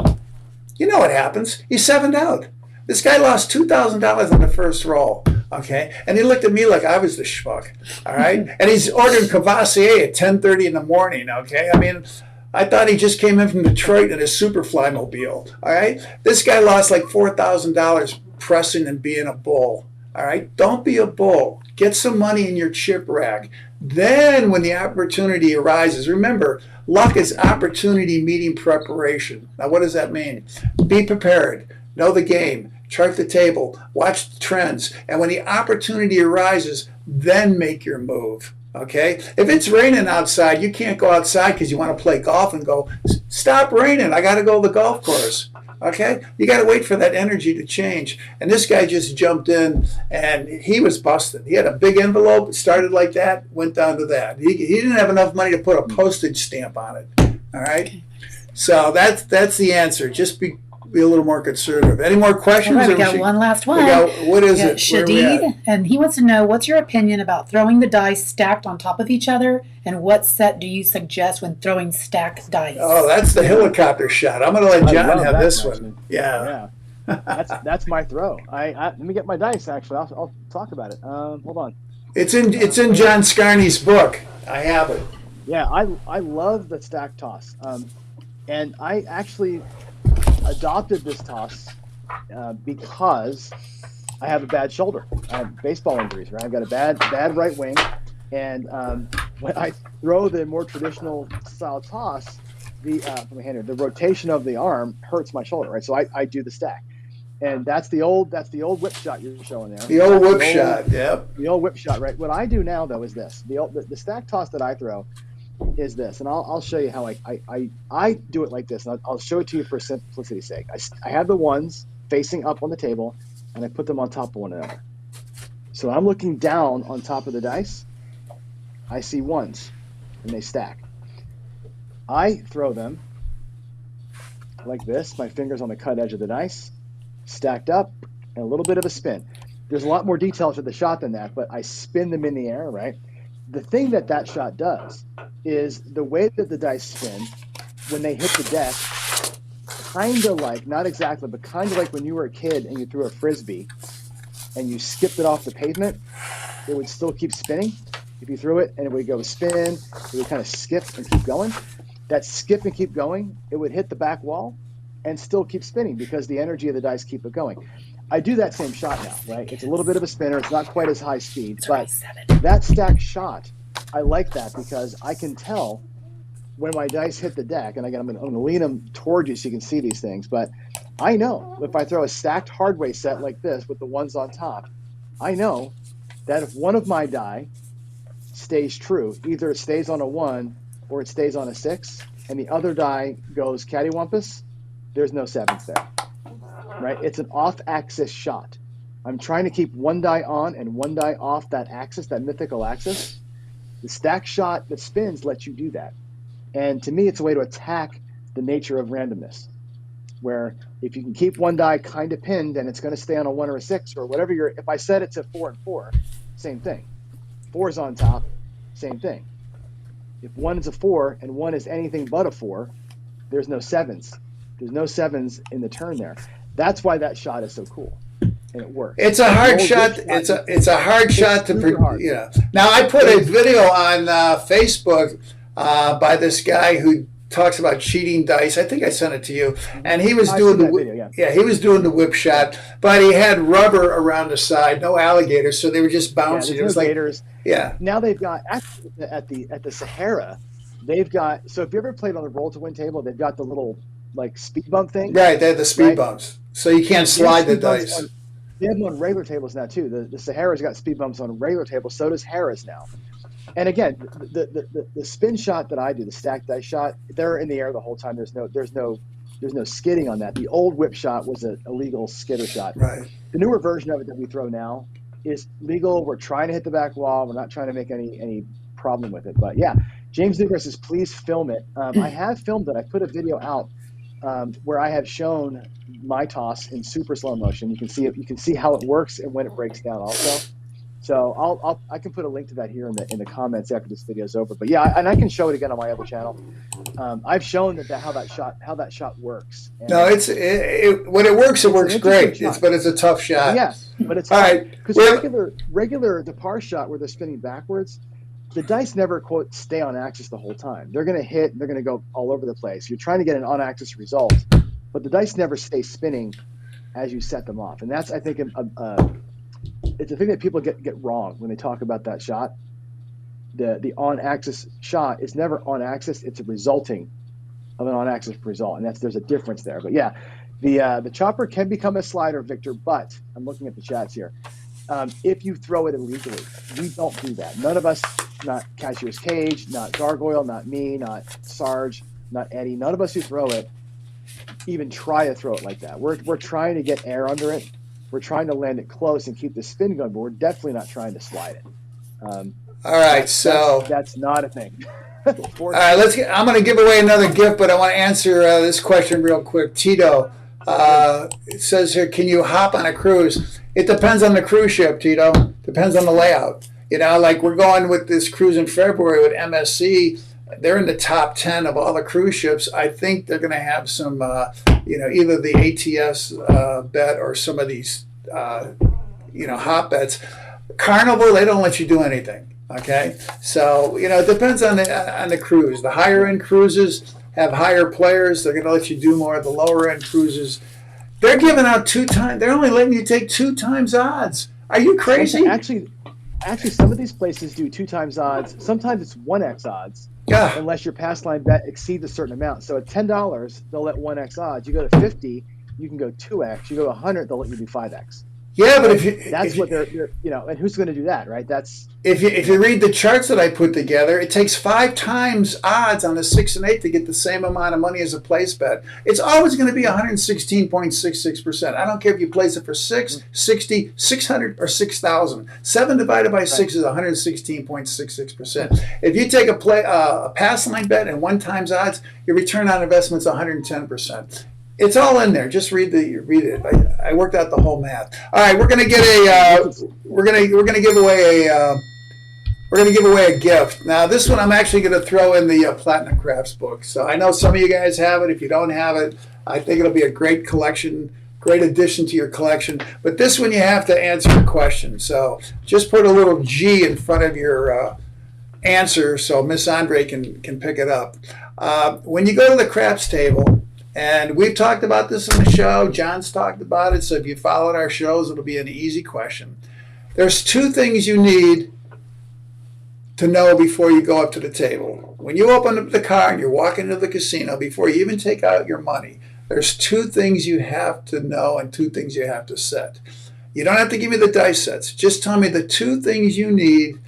You know what happens? He's 7'd out. This guy lost $2,000 in the first roll. Okay, and he looked at me like I was the schmuck. All right, and he's ordering Cavassier at 10:30 in the morning. Okay, I mean, I thought he just came in from Detroit in a Superfly mobile. All right, this guy lost like $4,000 pressing and being a bull. All right, don't be a bull. Get some money in your chip rack. Then when the opportunity arises, remember, luck is opportunity meeting preparation. Now, what does that mean? Be prepared. Know the game. Chart the table. Watch the trends. And when the opportunity arises, then make your move. Okay? If it's raining outside, you can't go outside because you want to play golf and go, stop raining. I got to go to the golf course. Okay, you got to wait for that energy to change. And this guy just jumped in, and he was busted. He had a big envelope. It started like that, went down to that. He didn't have enough money to put a postage stamp on it. All right, so that's the answer. Just be a little more conservative. Any more questions? All right, we got one last one. What is it? Shadid, and he wants to know, what's your opinion about throwing the dice stacked on top of each other, and what set do you suggest when throwing stacked dice? Oh, that's the helicopter shot. I'm going to let John have this one. Yeah. That's my throw. Let me get my dice. Actually, I'll talk about it. Hold on. It's in John Scarney's book. I have it. Yeah, I love the stack toss, and I actually adopted this toss because I have a bad shoulder. I have baseball injuries, right? I've got a bad right wing, and when I throw the more traditional style toss, the rotation of the arm hurts my shoulder, right? So I do the stack, and that's the old whip shot you're showing there. The old whip shot, yep. The old whip shot, right? What I do now though is this: the stack toss that I throw is this, and I'll show you how I do it like this, and I'll show it to you for simplicity's sake. I have the ones facing up on the table, and I put them on top of one another. So I'm looking down on top of the dice. I see ones, and they stack. I throw them like this, my fingers on the cut edge of the dice, stacked up, and a little bit of a spin. There's a lot more detail to the shot than that, but I spin them in the air, right? The thing that shot does is the way that the dice spin when they hit the deck, kind of like, not exactly, but kind of like when you were a kid and you threw a Frisbee and you skipped it off the pavement, it would still keep spinning. If you threw it and it would go spin, it would kind of skip and keep going. That skip and keep going, it would hit the back wall and still keep spinning because the energy of the dice keep it going. I do that same shot now, right? It's a little bit of a spinner. It's not quite as high speed, but that stacked shot, I like that because I can tell when my dice hit the deck, and again, I'm going to lean them toward you so you can see these things, but I know if I throw a stacked hardway set like this with the ones on top, I know that if one of my die stays true, either it stays on a 1 or it stays on a 6, and the other die goes cattywampus, there's no 7s there. Right? It's an off-axis shot. I'm trying to keep one die on and one die off that axis, that mythical axis. The stack shot that spins lets you do that. And to me, it's a way to attack the nature of randomness, where if you can keep one die kind of pinned and it's going to stay on a 1 or a 6 or whatever if I set it to 4 and 4, same thing. 4's on top, same thing. If 1 is a 4 and 1 is anything but a 4, there's no 7s. There's no 7s in the turn there. That's why that shot is so cool, and it works. It's a hard shot. It's a hard shot to. Yeah. Now I put a video on Facebook by this guy who talks about cheating dice. I think I sent it to you, and he was doing the video, he was doing the whip shot, but he had rubber around the side, no alligators, so they were just bouncing. It was like gators. Yeah. Now they've got actually at the Sahara, they've got. So if you ever played on the roll to win table, they've got the little like speed bump thing. Right, they have the speed bumps, so you can't slide the dice. They have them on regular tables now too. The Sahara's got speed bumps on regular tables. So does Harrah's now. And again, the spin shot that I do, the stacked dice shot, they're in the air the whole time. There's no skidding on that. The old whip shot was an illegal skidder shot. Right. The newer version of it that we throw now is legal. We're trying to hit the back wall. We're not trying to make any problem with it. But yeah, James Newgrass says, please film it. I have filmed it. I put a video out where I have shown my toss in super slow motion. You can see it. You can see how it works and when it breaks down also. So I can put a link to that here in the comments after this video is over. But yeah, and I can show it again on my other channel. I've shown how that shot works. And no, when it works great. But it's a tough shot. Yes, but it's all right. Because regular the par shot where they're spinning backwards, the dice never quote stay on axis the whole time. They're going to hit. They're going to go all over the place. You're trying to get an on axis result, but the dice never stay spinning as you set them off, and that's I think it's a thing that people get wrong when they talk about that shot. The on-axis shot is never on-axis. It's a resulting of an on-axis result, and there's a difference there. But yeah, the chopper can become a slider, Victor, but I'm looking at the chats here. If you throw it illegally, we don't do that. None of us, not Cashier's Cage, not Gargoyle, not me, not Sarge, not Eddie, none of us who throw it even try to throw it like that. We're trying to get air under it. We're trying to land it close and keep the spin going, but we're definitely not trying to slide it. All right, so that's not a thing. All right, I'm going to give away another gift, but I want to answer this question real quick. Tito, it says here, can you hop on a cruise? It depends on the cruise ship, Tito. Depends on the layout. Like we're going with this cruise in February with MSC. They're in the top 10 of all the cruise ships. I think they're going to have some, either the ATS bet or some of these, hot bets. Carnival, they don't let you do anything. Okay, so it depends on the cruise. The higher end cruises have higher players. They're going to let you do more. The lower end cruises, they're giving out 2 times. They're only letting you take 2 times odds. Are you crazy? Actually, some of these places do 2 times odds. Sometimes it's 1x odds. Yeah. Unless your pass line bet exceeds a certain amount. So at $10, they'll let 1x odds. You go to 50, you can go 2x. You go to 100, they'll let you do 5x. Yeah, but and who's going to do that, right? That's if you read the charts that I put together, it takes 5 times odds on a 6 and 8 to get the same amount of money as a place bet. It's always going to be 116.66%. I don't care if you place it for 6, 60, 600, or 6,000. 7 divided by 6 is 116.66%. If you take a pass line bet and 1 times odds, your return on investment is 110%. It's all in there. Just read it. I worked out the whole math. All right, we're gonna get we're gonna give away a gift. Now this one I'm actually gonna throw in the Platinum Crafts book. So I know some of you guys have it. If you don't have it, I think it'll be a great collection, great addition to your collection. But this one you have to answer a question. So just put a little G in front of your answer so Miss Andre can pick it up. When you go to the craps table. And we've talked about this on the show. John's talked about it. So if you followed our shows, it'll be an easy question. There's 2 things you need to know before you go up to the table. When you open up the car and you're walking to the casino, before you even take out your money, there's 2 things you have to know and 2 things you have to set. You don't have to give me the dice sets. Just tell me the 2 things you need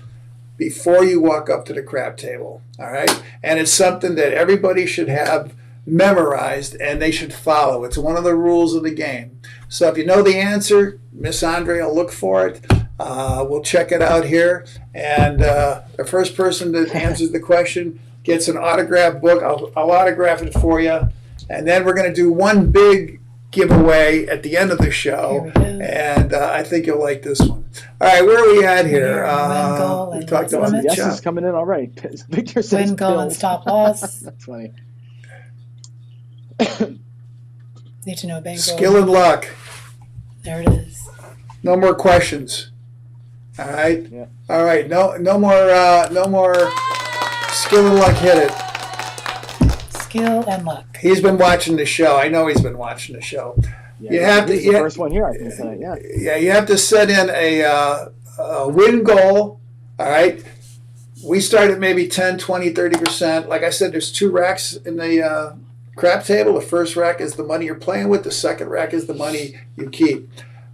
before you walk up to the crap table. All right? And it's something that everybody should have memorized and they should follow. It's one of the rules of the game. So if you know the answer, Miss Andre will look for it. We'll check it out here. And the first person that answers the question gets an autographed book. I'll autograph it for you. And then we're going to do one big giveaway at the end of the show. And I think you'll like this one. All right, where are we at here? We talked about the yes is coming in all right. Victor says win goal and stop loss. That's funny. Need to know bank skill and luck. There it is. No more questions. All right. Yeah. All right. No more skill and luck. Hit it. Skill and luck. He's been watching the show. I know he's been watching the show. Yeah, you have to. The first one here, I think tonight. Yeah. Yeah. You have to set in a win goal. All right. We start at maybe 10, 20, 30%. Like I said, there's 2 racks in the crap table. The first rack is the money you're playing with. The second rack is the money you keep.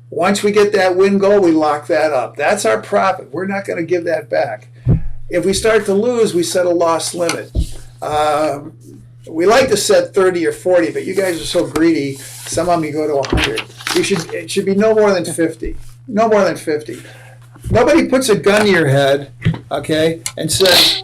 Once we get that win goal, we lock that up. That's our profit. We're not going to give that back. If we start to lose, we set a loss limit. We like to set 30 or 40, but you guys are so greedy. Some of them you go to 100. It should be no more than 50. No more than 50. Nobody puts a gun to your head, okay, and says,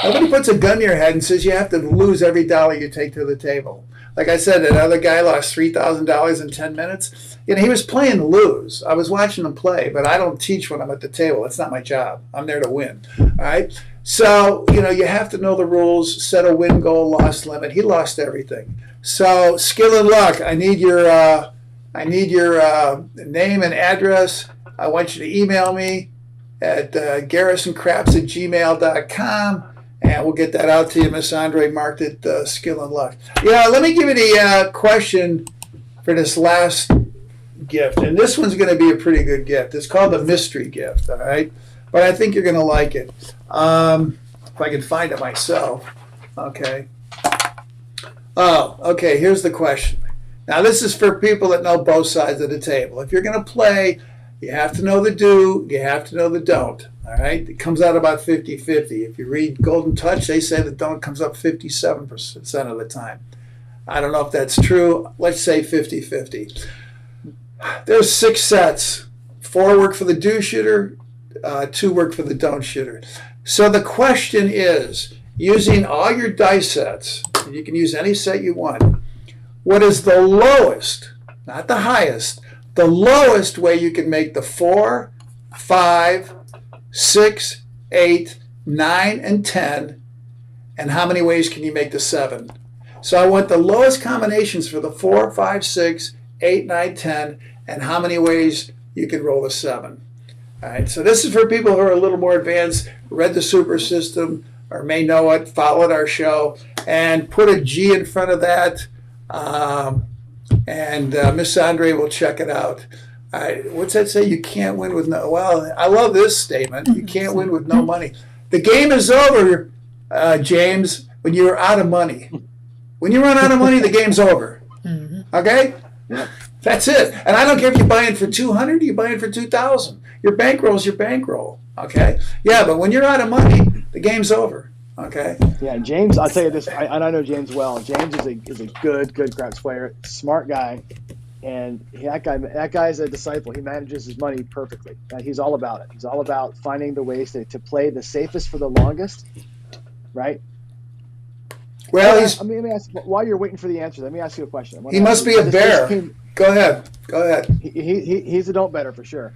Nobody puts a gun to your head and says you have to lose every dollar you take to the table. Like I said, that other guy lost $3,000 in 10 minutes. He was playing to lose. I was watching him play, but I don't teach when I'm at the table. It's not my job. I'm there to win. All right. So, you have to know the rules, set a win goal, loss limit. He lost everything. So, skill and luck. I need your name and address. I want you to email me at garrisoncraps@gmail.com. And we'll get that out to you. Miss Andre marked it skill and luck. Let me give you the question for this last gift. And this one's going to be a pretty good gift. It's called the mystery gift, all right? But I think you're going to like it. If I can find it myself. Okay. Oh, okay. Here's the question. Now, this is for people that know both sides of the table. If you're going to play, you have to know the do, you have to know the don't. All right, it comes out about 50-50. If you read Golden Touch, they say the don't comes up 57% of the time. I don't know if that's true. Let's say 50-50. There's 6 sets. 4 work for the do shooter, 2 work for the don't shooter. So the question is, using all your dice sets, and you can use any set you want, what is the lowest, not the highest, the lowest way you can make the 4, 5, 6, 8, 9, and 10, and how many ways can you make the 7? So I want the lowest combinations for the 4, 5, 6, 8, 9, 10, and how many ways you can roll the 7. All right, so this is for people who are a little more advanced, read the super system, or may know it, followed our show, and put a G in front of that, and Miss Andre will check it out. What's that say? You can't win with no. Well, I love this statement. You can't win with no money. The game is over, James, when you're out of money. When you run out of money, the game's over. Okay? That's it. And I don't care if you buy in for $200, you buy in for $2,000. Your bankroll's your bankroll. Okay? Yeah, but when you're out of money, the game's over. Okay? Yeah, James, I'll tell you this. I know James well. James is a good craps player, smart guy. And that guy's a disciple. He manages his money perfectly. He's all about it. He's all about finding the ways to play the safest for the longest, right? Well, let me ask, while you're waiting for the answer, let me ask you a question. He must be a bear. Go ahead. He's a don't better for sure.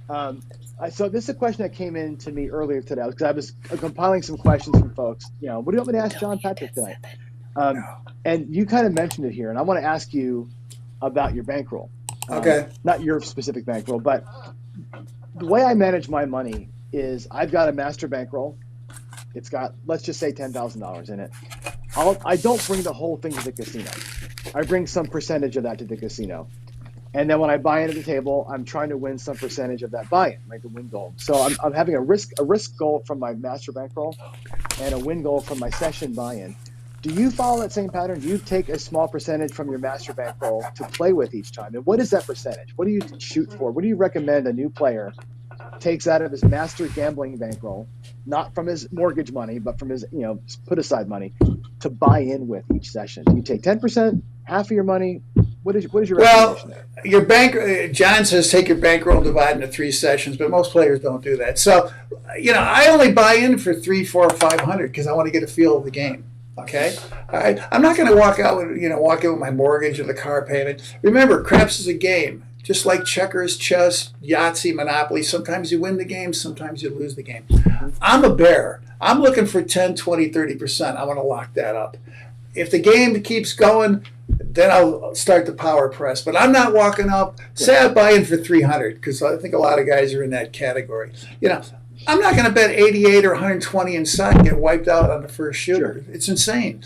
So this is a question that came in to me earlier today because I was compiling some questions from folks. What do you want me to ask John Patrick tonight? And you kind of mentioned it here, and I want to ask you about your bankroll. Okay. Not your specific bankroll, but the way I manage my money is I've got a master bankroll. It's got, let's just say, $10,000 in it. I don't bring the whole thing to the casino. I bring some percentage of that to the casino. And then when I buy into the table, I'm trying to win some percentage of that buy-in, like a win goal. So I'm having a risk goal from my master bankroll and a win goal from my session buy-in. Do you follow that same pattern? Do you take a small percentage from your master bankroll to play with each time? And what is that percentage? What do you shoot for? What do you recommend a new player takes out of his master gambling bankroll, not from his mortgage money, but from his put aside money, to buy in with each session? Do you take 10%, half of your money? What is your recommendation there? Your John says take your bankroll and divide into 3 sessions, but most players don't do that. So, I only buy in for 300, 400, 500 because I want to get a feel of the game. Okay, all right. I'm not going to walk in with my mortgage or the car payment. Remember, craps is a game, just like checkers, chess, Yahtzee, Monopoly. Sometimes you win the game, sometimes you lose the game. I'm a bear. I'm looking for 10, 20, 30%. I want to lock that up. If the game keeps going, then I'll start the power press. But I'm not walking up. Say I buy in for 300 because I think a lot of guys are in that category. I'm not going to bet 88 or 120 inside and get wiped out on the first shooter. Sure. It's insane.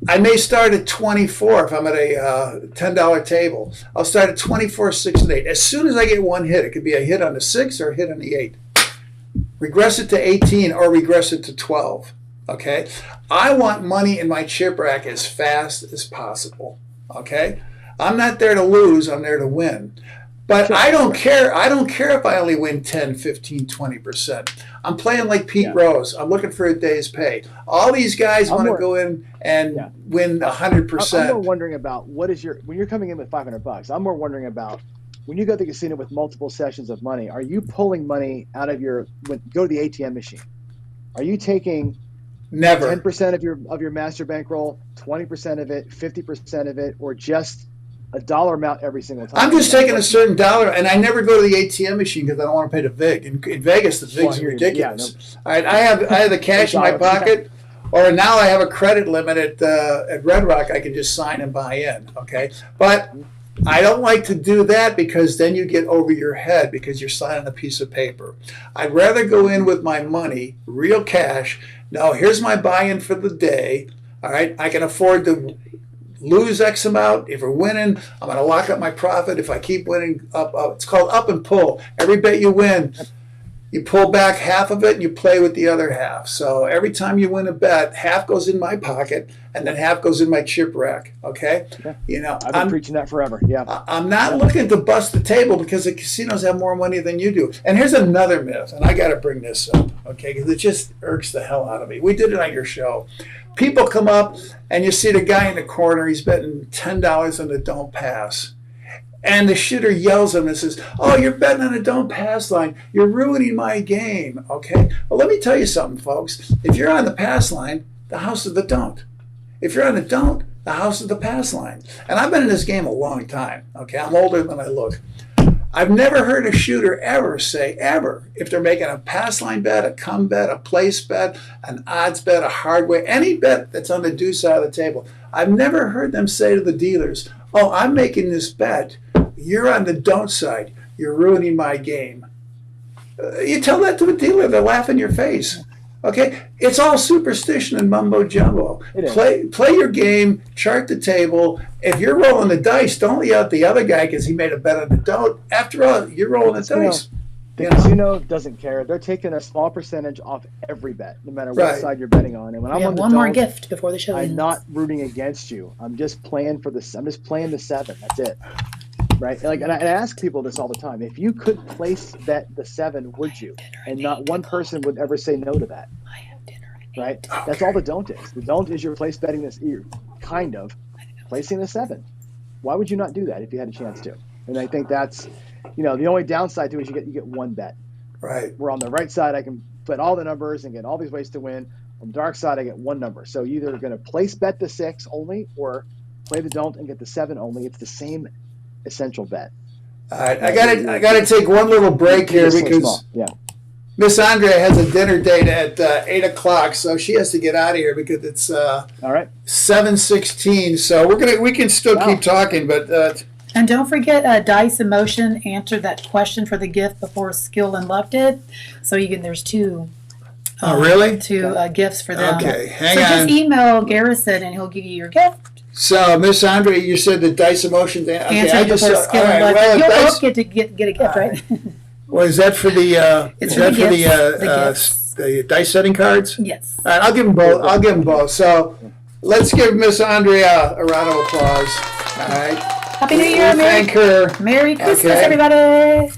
I may start at 24 if I'm at a $10 table. I'll start at 24, 6, and 8. As soon as I get one hit, it could be a hit on the 6 or a hit on the 8. Regress it to 18 or regress it to 12. Okay? I want money in my chip rack as fast as possible. Okay? I'm not there to lose. I'm there to win. But I don't care. I don't care if I only win 10, 15, 20%. I'm playing like Pete Rose. I'm looking for a day's pay. All these guys want to go in and win 100%. I'm more wondering about when you're coming in with $500. I'm more wondering about when you go to the casino with multiple sessions of money. Are you pulling money out of go to the ATM machine? Are you taking Never. 10% of your master bankroll, 20% of it, 50% of it, or just a dollar amount every single time. I'm just taking a certain dollar, and I never go to the ATM machine because I don't want to pay the VIG. In Vegas, the VIGs are ridiculous. Yeah, All right, I have the cash in my pocket, or now I have a credit limit at Red Rock. I can just sign and buy in. Okay, but I don't like to do that because then you get over your head because you're signing a piece of paper. I'd rather go in with my money, real cash. Now, here's my buy-in for the day. All right, I can afford to lose X amount. If we're winning, I'm going to lock up my profit. If I keep winning, up. It's called up and pull. Every bet you win, you pull back half of it and you play with the other half. So every time you win a bet, half goes in my pocket and then half goes in my chip rack. Okay? Yeah. I've been preaching that forever. Yeah. I'm not looking to bust the table because the casinos have more money than you do. And here's another myth, and I got to bring this up, okay, because it just irks the hell out of me. We did it on your show. People come up and you see the guy in the corner, he's betting $10 on the don't pass. And the shitter yells at him and says, "Oh, you're betting on a don't pass line. You're ruining my game." Okay? Well, let me tell you something, folks. If you're on the pass line, the house is the don't. If you're on the don't, the house is the pass line. And I've been in this game a long time. Okay? I'm older than I look. I've never heard a shooter ever say, ever, if they're making a pass line bet, a come bet, a place bet, an odds bet, a hardware, any bet that's on the do side of the table, I've never heard them say to the dealers, "Oh, I'm making this bet. You're on the don't side. You're ruining my game." You tell that to a dealer, they'll laugh in your face. Okay? It's all superstition and mumbo jumbo. Play your game, chart the table. If you're rolling the dice, don't yell at the other guy because he made a bet on the don't. After all, you're rolling the dice. The casino doesn't care. They're taking a small percentage off every bet, no matter what side you're betting on. And when I'm on the one more gift before the show ends. I'm not rooting against you. I'm just playing I'm just playing the 7. That's it. Right? And I ask people this all the time. If you could place bet the 7, would you? And not one person would ever say no to that. I have dinner. Right? Okay. That's all the don't is. The don't is your place betting this. You're kind of placing the 7. Why would you not do that if you had a chance to? And I think that's, the only downside to it is you get one bet. Right. Where on the right side, I can put all the numbers and get all these ways to win. On the dark side, I get one number. So you're either going to place bet the 6 only or play the don't and get the 7 only. It's the same essential bet. All right, I gotta take one little break here because Miss Andrea has a dinner date at 8 o'clock, so she has to get out of here because it's all right 7:16. So we can still keep talking, but and don't forget Dice Emotion answered that question for the gift before Skill and Luck did. So there's 2. Really? 2 gifts for them. Okay, hang on. So just email Garrison and he'll give you your gift. So, Miss Andrea, you said the Dice Emotion. Okay, I just Skill and Luck. Well, you'll both get to get a gift, right? Well, is that for the? It's is that for gifts. the dice setting cards? Yes. All right, I'll give them both. So, let's give Miss Andrea a round of applause. All right. Happy New Year, thank her. Merry Christmas, everybody.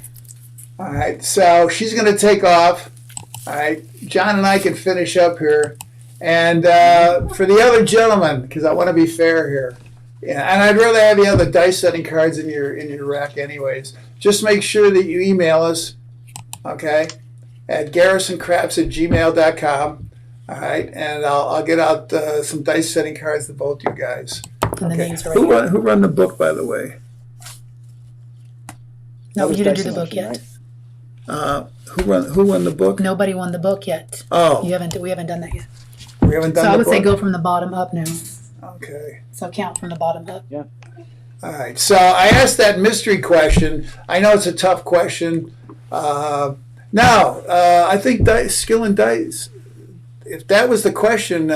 All right, so she's going to take off. All right, John and I can finish up here. And for the other gentleman, because I want to be fair here, and I'd rather have you have the dice setting cards in your rack anyways. Just make sure that you email us, okay, at garrisoncraps@gmail.com. All right, and I'll get out some dice setting cards to both you guys. And the names right Who run the book, by the way? No, you didn't do the book yet. Right? Who won the book? Nobody won the book yet. Oh, we haven't done that yet. We haven't done. So I would say go from the bottom up now. Okay. So count from the bottom up. Yeah. All right. So I asked that mystery question. I know it's a tough question. I think skill and dice. If that was the question,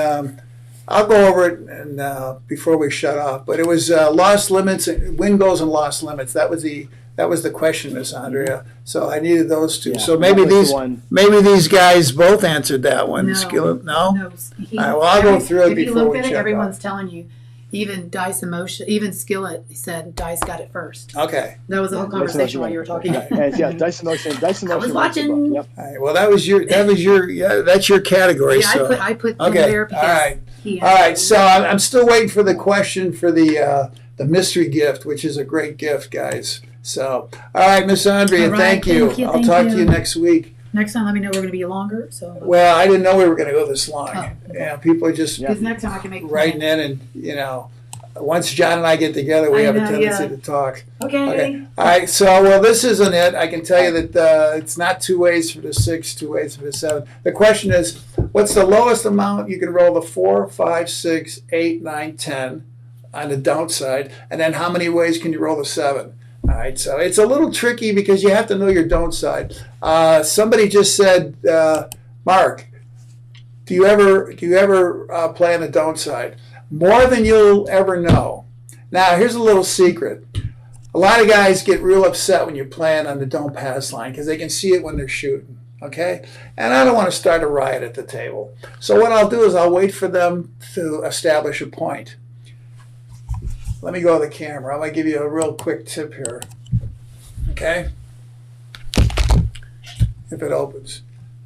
I'll go over it and before we shut off. But it was lost limits, win goals, and lost limits. That was the question, Miss Andrea. So I needed those 2. Yeah, so maybe these guys both answered that one. No. Skill, no. No. All right, well, I'll go through it before we shut off. If you look at it, everyone's telling you. Even Dice Emotion, even Skillet said Dice got it first. Okay. That was the whole conversation while you were talking. Yeah, Dice Emotion. I was watching. Yep. All right. Well, that's your category. Yeah, so. I put them there because all right. So I'm still waiting for the question for the mystery gift, which is a great gift, guys. So, all right, Miss Andrea, thank you. I'll talk to you next week. Next time, let me know we're going to be longer. So. Well, I didn't know we were going to go this long. Oh, okay. Yeah, people are just Because next time I can make writing in, and once John and I get together, we have a tendency to talk. Okay. All right. So, well, this isn't it. I can tell you that it's not 2 ways for the 6, 2 ways for the 7. The question is, what's the lowest amount you can roll the 4, 5, 6, 8, 9, 10 on the don't side, and then how many ways can you roll the 7? All right, so it's a little tricky because you have to know your don't side. Somebody just said, Mark, do you ever play on the don't side? More than you'll ever know. Now, here's a little secret. A lot of guys get real upset when you're playing on the don't pass line because they can see it when they're shooting, okay? And I don't want to start a riot at the table. So what I'll do is I'll wait for them to establish a point. Let me go to the camera. I'm going to give you a real quick tip here. Okay? If it opens.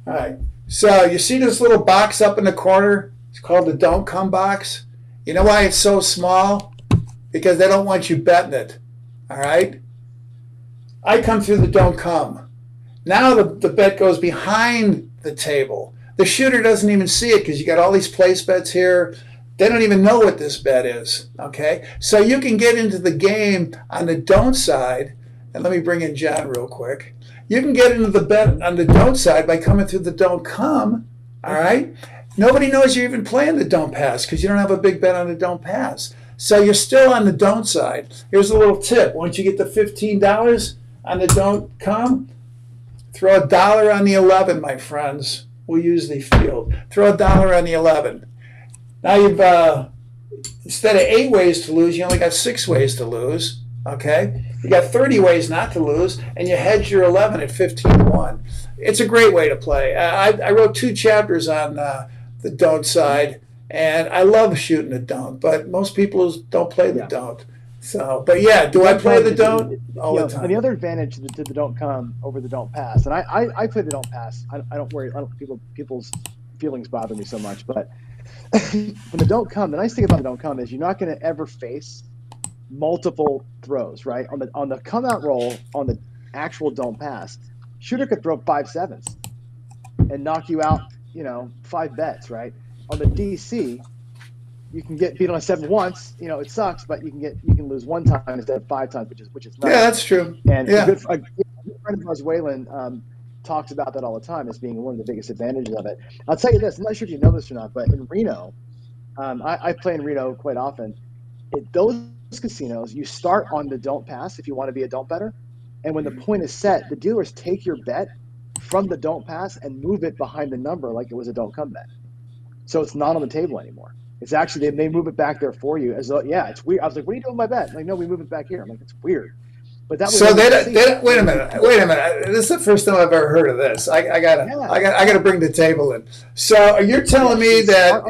All right. So you see this little box up in the corner? It's called the don't come box. You know why it's so small? Because they don't want you betting it. All right? I come through the don't come. Now the bet goes behind the table. The shooter doesn't even see it because you got all these place bets here. They don't even know what this bet is, okay? So you can get into the game on the don't side, and let me bring in John real quick. You can get into the bet on the don't side by coming through the don't come, all right? Nobody knows you're even playing the don't pass because you don't have a big bet on the don't pass. So you're still on the don't side. Here's a little tip. Once you get the $15 on the don't come, throw $1 on the 11, my friends. We'll use the field. Throw $1 on the 11. Now you've, instead of 8 ways to lose, you only got 6 ways to lose, okay? You got 30 ways not to lose, and you hedge your 11 at 15-1. It's a great way to play. I wrote 2 chapters on the don't side, and I love shooting the don't, but most people don't play the don't. So, but yeah, do I play the don't all the time? And the other advantage to the don't come over the don't pass, and I play the don't pass. I don't worry. People's feelings bother me so much, but when the don't come, the nice thing about the don't come is you're not going to ever face multiple throws, right? On the come out roll, on the actual don't pass, shooter could throw 5 sevens and knock you out, 5 bets, right? On the DC, you can get beat on a 7 once, it sucks, but you can lose 1 time instead of 5 times, which is nice. Yeah, that's true. And a good friend of ours, Waylon, talks about that all the time as being one of the biggest advantages of it. I'll tell you this, I'm not sure if you know this or not, but in Reno, I play in Reno quite often. At those casinos, you start on the don't pass if you want to be a don't better. And when the point is set, the dealers take your bet from the don't pass and move it behind the number like it was a don't come bet. So it's not on the table anymore. It's actually, they move it back there for you as though, it's weird. I was like, what are you doing with my bet? Like, no, we move it back here. I'm like, it's weird. But that so wait a minute. This is the first time I've ever heard of this. I gotta bring the table in. So you're telling me that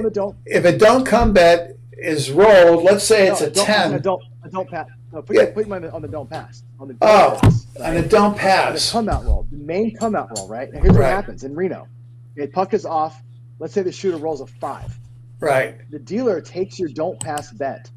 if a don't come bet is rolled, let's say it's a 10. A don't pass. No, put him on the don't pass. On the don't pass. On the come out roll, the main come out roll, right? Now here's what happens in Reno. Okay, puck is off. Let's say the shooter rolls a 5. Right. The dealer takes your don't pass bet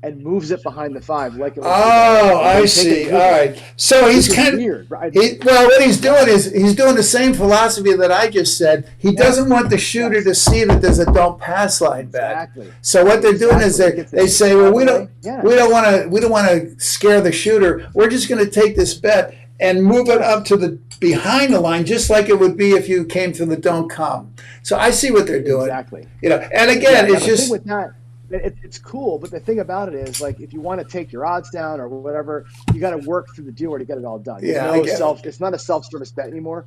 and moves it behind the 5 like it was. I see. All right. So he's kind of weird. Right? What he's doing is he's doing the same philosophy that I just said. He doesn't want the shooter to see that there's a don't pass line bet. Exactly. So what they're doing is they say, well, we don't want to scare the shooter. We're just going to take this bet and move it up to the behind the line, just like it would be if you came to the don't come. So I see what they're doing. Exactly. And again, it's just. Thing with that, it's cool, but the thing about it is, like, if you want to take your odds down or whatever, you got to work through the dealer to get it all done. It's not a self-service bet anymore.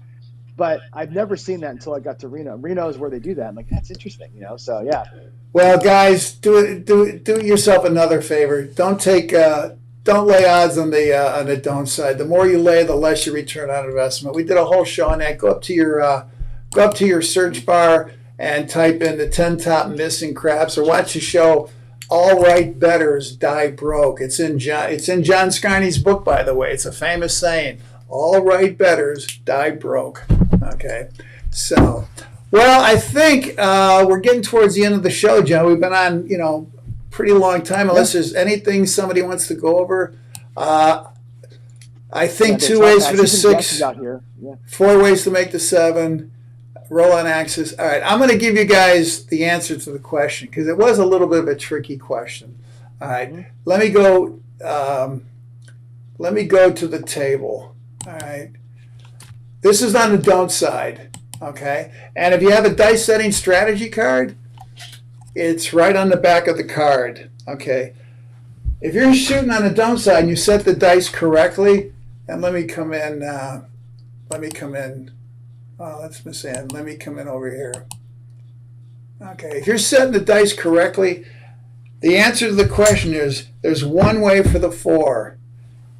But I've never seen that until I got to Reno. Reno is where they do that. I'm like, that's interesting, So yeah. Well, guys, do yourself another favor. Don't lay odds on the don't side. The more you lay, the less your return on investment. We did a whole show on that. Go up to your search bar and type in the 10 top missing craps, or watch the show All Right Bettors Die Broke. It's in John Scarney's book, by the way. It's a famous saying. All right bettors die broke. Okay. So, well, I think we're getting towards the end of the show, John. We've been on, pretty long time, unless there's anything somebody wants to go over. I think Yeah, 2 top ways for the axis and 6, guesses out here. Yeah. 4 ways to make the 7, roll on axis. All right, I'm going to give you guys the answer to the question because it was a little bit of a tricky question. All right, let me go. Let me go to the table. All right, this is on the don't side. Okay, and if you have a dice setting strategy card, it's right on the back of the card. Okay, if you're shooting on the don't side and you set the dice correctly, and let me come in. Oh, that's Miss Ann. Let me come in over here. Okay, if you're setting the dice correctly, the answer to the question is there's one way for the 4.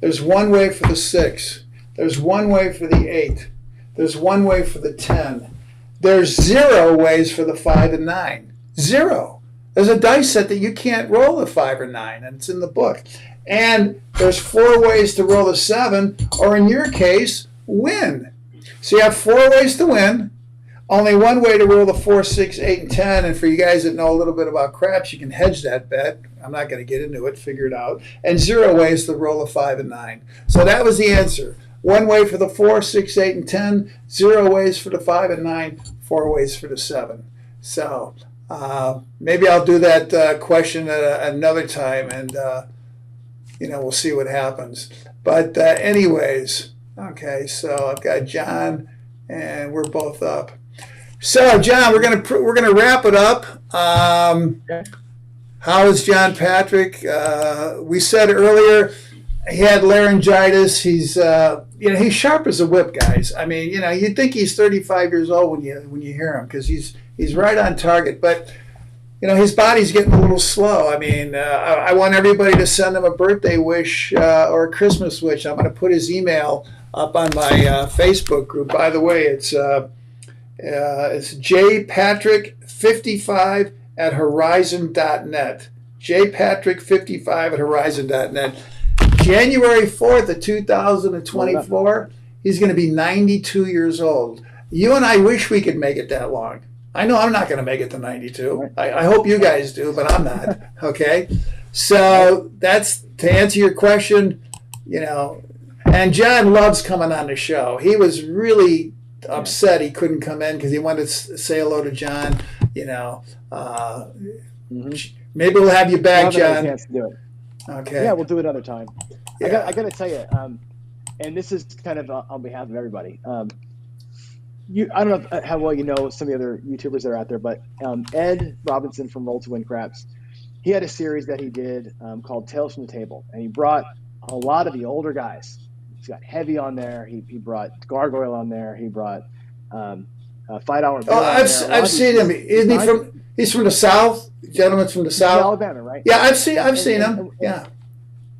There's one way for the 6. There's one way for the 8. There's one way for the 10. There's 0 ways for the 5 and 9. 0. There's a dice set that you can't roll a 5 or 9, and it's in the book. And there's 4 ways to roll a 7, or in your case, win. So you have 4 ways to win, only one way to roll the 4, 6, 8, and 10. And for you guys that know a little bit about craps, you can hedge that bet. I'm not going to get into it, figure it out. And 0 ways to roll a 5 and 9. So that was the answer. One way for the 4, 6, 8, and 10, 0 ways for the 5 and 9, 4 ways for the 7. So maybe I'll do that question at another time, and we'll see what happens. But anyways, okay, so I've got John, and we're both up. So John, we're gonna wrap it up. How is John Patrick? We said earlier he had laryngitis. He's he's sharp as a whip, guys. I mean, you'd think he's 35 years old when you hear him, because he's right on target. But his body's getting a little slow. I mean, I want everybody to send him a birthday wish or a Christmas wish. I'm going to put his email up on my Facebook group. By the way, it's jpatrick55@horizon.net. jpatrick55@horizon.net. January 4th of 2024, he's going to be 92 years old. You and I wish we could make it that long. I know I'm not going to make it to 92. I hope you guys do, but I'm not. Okay? So that's to answer your question, and John loves coming on the show. He was really upset he couldn't come in because he wanted to say hello to John. Maybe we'll have you back, John. A chance to do it. Okay. Yeah, we'll do it another time. Yeah. I got to tell you, and this is kind of on behalf of everybody. I don't know how well you know some of the other YouTubers that are out there, but Ed Robinson from Roll to Win Craps, he had a series that he did called Tales from the Table, and he brought a lot of the older guys. He's got Heavy on there. He brought Gargoyle on there. He brought Fight Hour. Oh, I've seen him. Isn't he from? He's from the South. Gentleman's from the South. Alabama, right? Yeah, I've seen him. Yeah.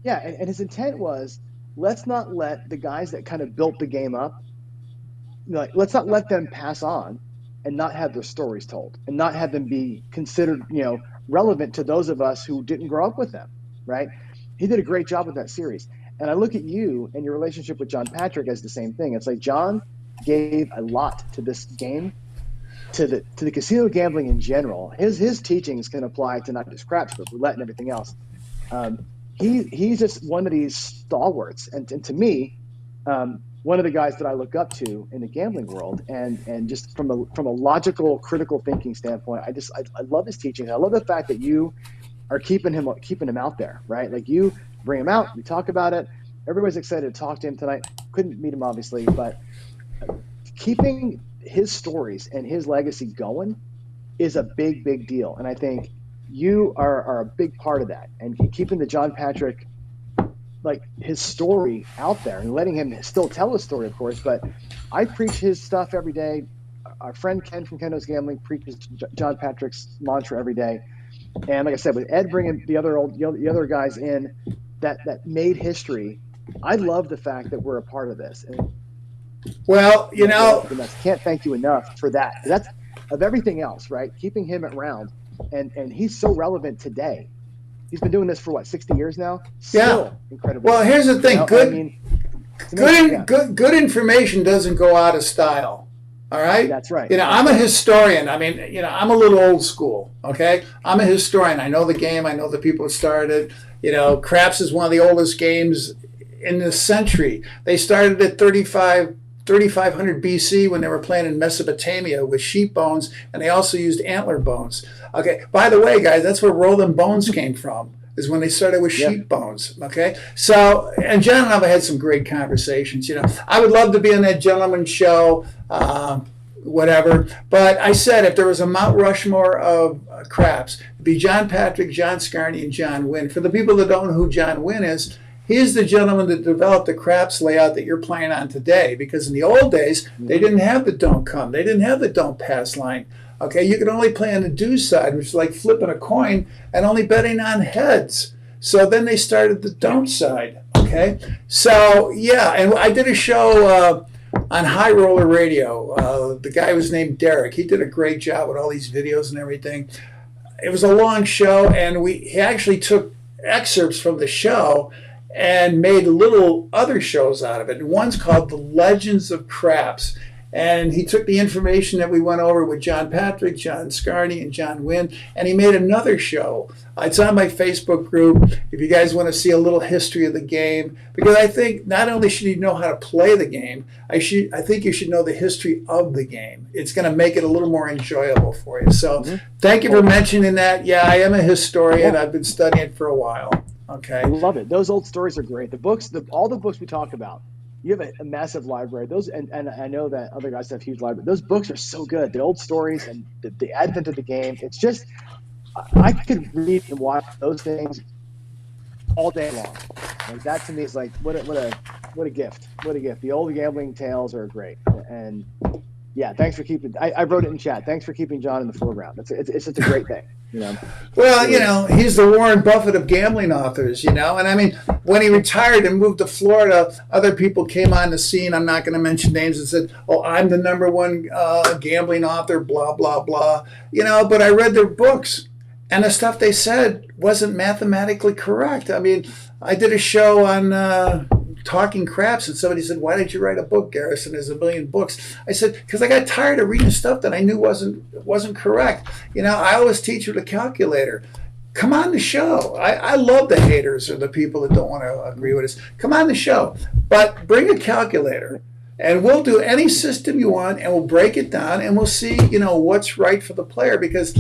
Yeah, and his intent was, let's not let the guys that kind of built the game up, let's not let them pass on and not have their stories told and not have them be considered, relevant to those of us who didn't grow up with them, right? He did a great job with that series. And I look at you and your relationship with John Patrick as the same thing. It's like John gave a lot to this game, to the casino gambling in general. His teachings can apply to not just craps, but roulette and everything else. He's just one of these stalwarts, and to me, one of the guys that I look up to in the gambling world, and just from a logical, critical thinking standpoint, I love his teachings. I love the fact that you are keeping him out there, right? Like, you bring him out, we talk about it. Everybody's excited to talk to him tonight. Couldn't meet him obviously, but keeping his stories and his legacy going is a big, big deal. And I think you are a big part of that, and keeping the John Patrick, like, his story out there and letting him still tell his story, of course. But I preach his stuff every day. Our friend Ken from Ken Knows Gambling preaches John Patrick's mantra every day. And like I said, with Ed bringing the other guys in that made history, I love the fact that we're a part of this. And well, can't thank you enough for that. That's of everything else, right? Keeping him around, and he's so relevant today. He's been doing this for 60 years now. Still incredible. Well, here's the thing: good information doesn't go out of style. All right. That's right. I'm a historian. I mean, I'm a little old school. Okay, I'm a historian. I know the game. I know the people that started it. Craps is one of the oldest games in the century. They started at 3,500 BC when they were playing in Mesopotamia with sheep bones, and they also used antler bones. Okay, by the way, guys, that's where rolling bones came from, is when they started with sheep bones. Okay, so, and John and I have had some great conversations. I would love to be on that gentleman show, whatever. But I said if there was a Mount Rushmore of craps, it'd be John Patrick, John Scarney, and John Wynn. For the people that don't know who John Wynn is, he's the gentleman that developed the craps layout that you're playing on today. Because in the old days, they didn't have the don't come. They didn't have the don't pass line. Okay, you could only play on the do side, which is like flipping a coin and only betting on heads. So then they started the don't side. Okay, so yeah, and I did a show on High Roller Radio. The guy was named Derek. He did a great job with all these videos and everything. It was a long show, and he actually took excerpts from the show and made little other shows out of it. And one's called The Legends of Craps. And he took the information that we went over with John Patrick, John Scarney, and John Wynn, and he made another show. It's on my Facebook group if you guys want to see a little history of the game. Because I think not only should you know how to play the game, I think you should know the history of the game. It's going to make it a little more enjoyable for you. So thank you for mentioning that. Yeah, I am a historian. I've been studying it for a while. Okay. I love it. Those old stories are great. The books, all the books we talk about, you have a massive library. Those, and I know that other guys have huge libraries. Those books are so good. The old stories and the advent of the game. It's just, I could read and watch those things all day long. Like that to me is like what a gift. What a gift. The old gambling tales are great. And yeah, thanks for keeping. I wrote it in chat. Thanks for keeping John in the foreground. It's such a great thing. Well, he's the Warren Buffett of gambling authors, And I mean, when he retired and moved to Florida, other people came on the scene. I'm not going to mention names and said, "Oh, I'm the number one gambling author." Blah blah blah. But I read their books, and the stuff they said wasn't mathematically correct. I mean, I did a show on Talking Craps, and somebody said, "Why did you write a book, Garrison? There's a million books." I said, "Because I got tired of reading stuff that I knew wasn't correct." I always teach with a calculator. Come on the show. I love the haters or the people that don't want to agree with us. Come on the show, but bring a calculator, and we'll do any system you want, and we'll break it down, and we'll see, what's right for the player, because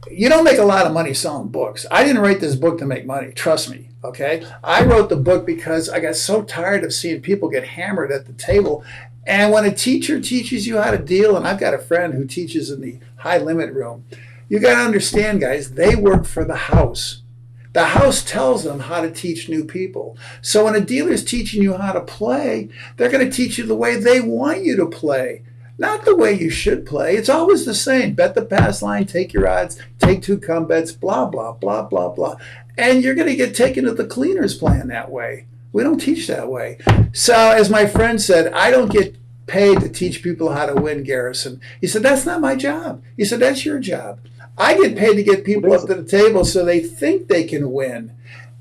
you don't make a lot of money selling books. I didn't write this book to make money. Trust me. Okay, I wrote the book because I got so tired of seeing people get hammered at the table. And when a teacher teaches you how to deal, and I've got a friend who teaches in the high limit room, you got to understand, guys, they work for the house. The house tells them how to teach new people. So when a dealer's teaching you how to play, they're going to teach you the way they want you to play. Not the way you should play. It's always the same. Bet the pass line, take your odds, take 2 come bets, blah, blah, blah, blah, blah. And you're going to get taken to the cleaners playing that way. We don't teach that way. So as my friend said, I don't get paid to teach people how to win, Garrison. He said, that's not my job. He said, that's your job. I get paid to get people up to the table so they think they can win.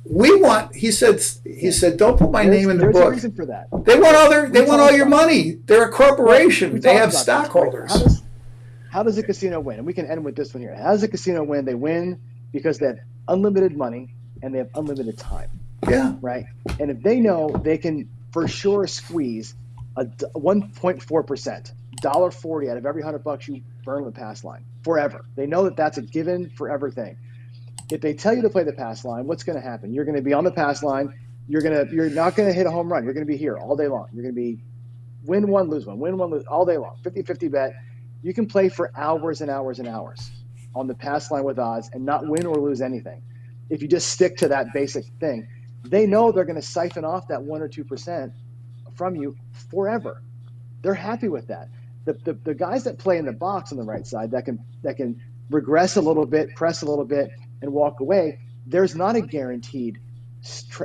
He said, don't put my name in the book. There's a reason for that. They want all your money. They're a corporation. They have stockholders. How does a casino win? And we can end with this one here. How does a casino win? They win because they have unlimited money and they have unlimited time. Yeah. Right? And if they know they can for sure squeeze a 1.4%, $1.40 out of every $100 you burn on the pass line forever. They know that that's a given forever thing. If they tell you to play the pass line, what's going to happen? You're going to be on the pass line. You're not going to hit a home run. You're going to be here all day long. You're going to be win one, lose one, win one, lose all day long. 50-50 bet. You can play for hours and hours and hours on the pass line with odds and not win or lose anything. If you just stick to that basic thing, they know they're going to siphon off that 1 or 2% from you forever. They're happy with that. The guys that play in the box on the right side that can regress a little bit, press a little bit, and walk away, there's not a guaranteed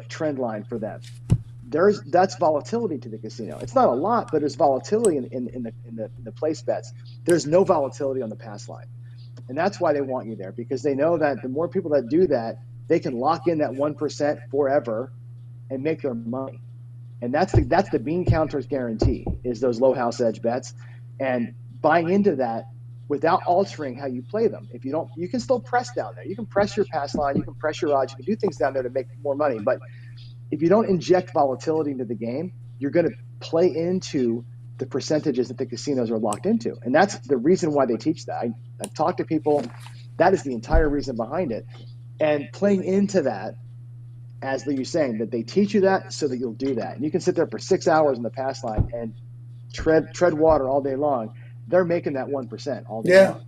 trend line for them. That's volatility to the casino. It's not a lot, but there's volatility in the place bets. There's no volatility on the pass line. And that's why they want you there, because they know that the more people that do that, they can lock in that 1% forever and make their money. And that's the bean counter's guarantee, is those low house edge bets, and buying into that without altering how you play them. If you don't, you can still press down there. You can press your pass line, you can press your odds, you can do things down there to make more money. But if you don't inject volatility into the game, you're going to play into the percentages that the casinos are locked into. And that's the reason why they teach that. I've talked to people. That is the entire reason behind it. And playing into that, as you're saying, that they teach you that so that you'll do that. And you can sit there for 6 hours in the pass line and tread water all day long. They're making that 1% all day long.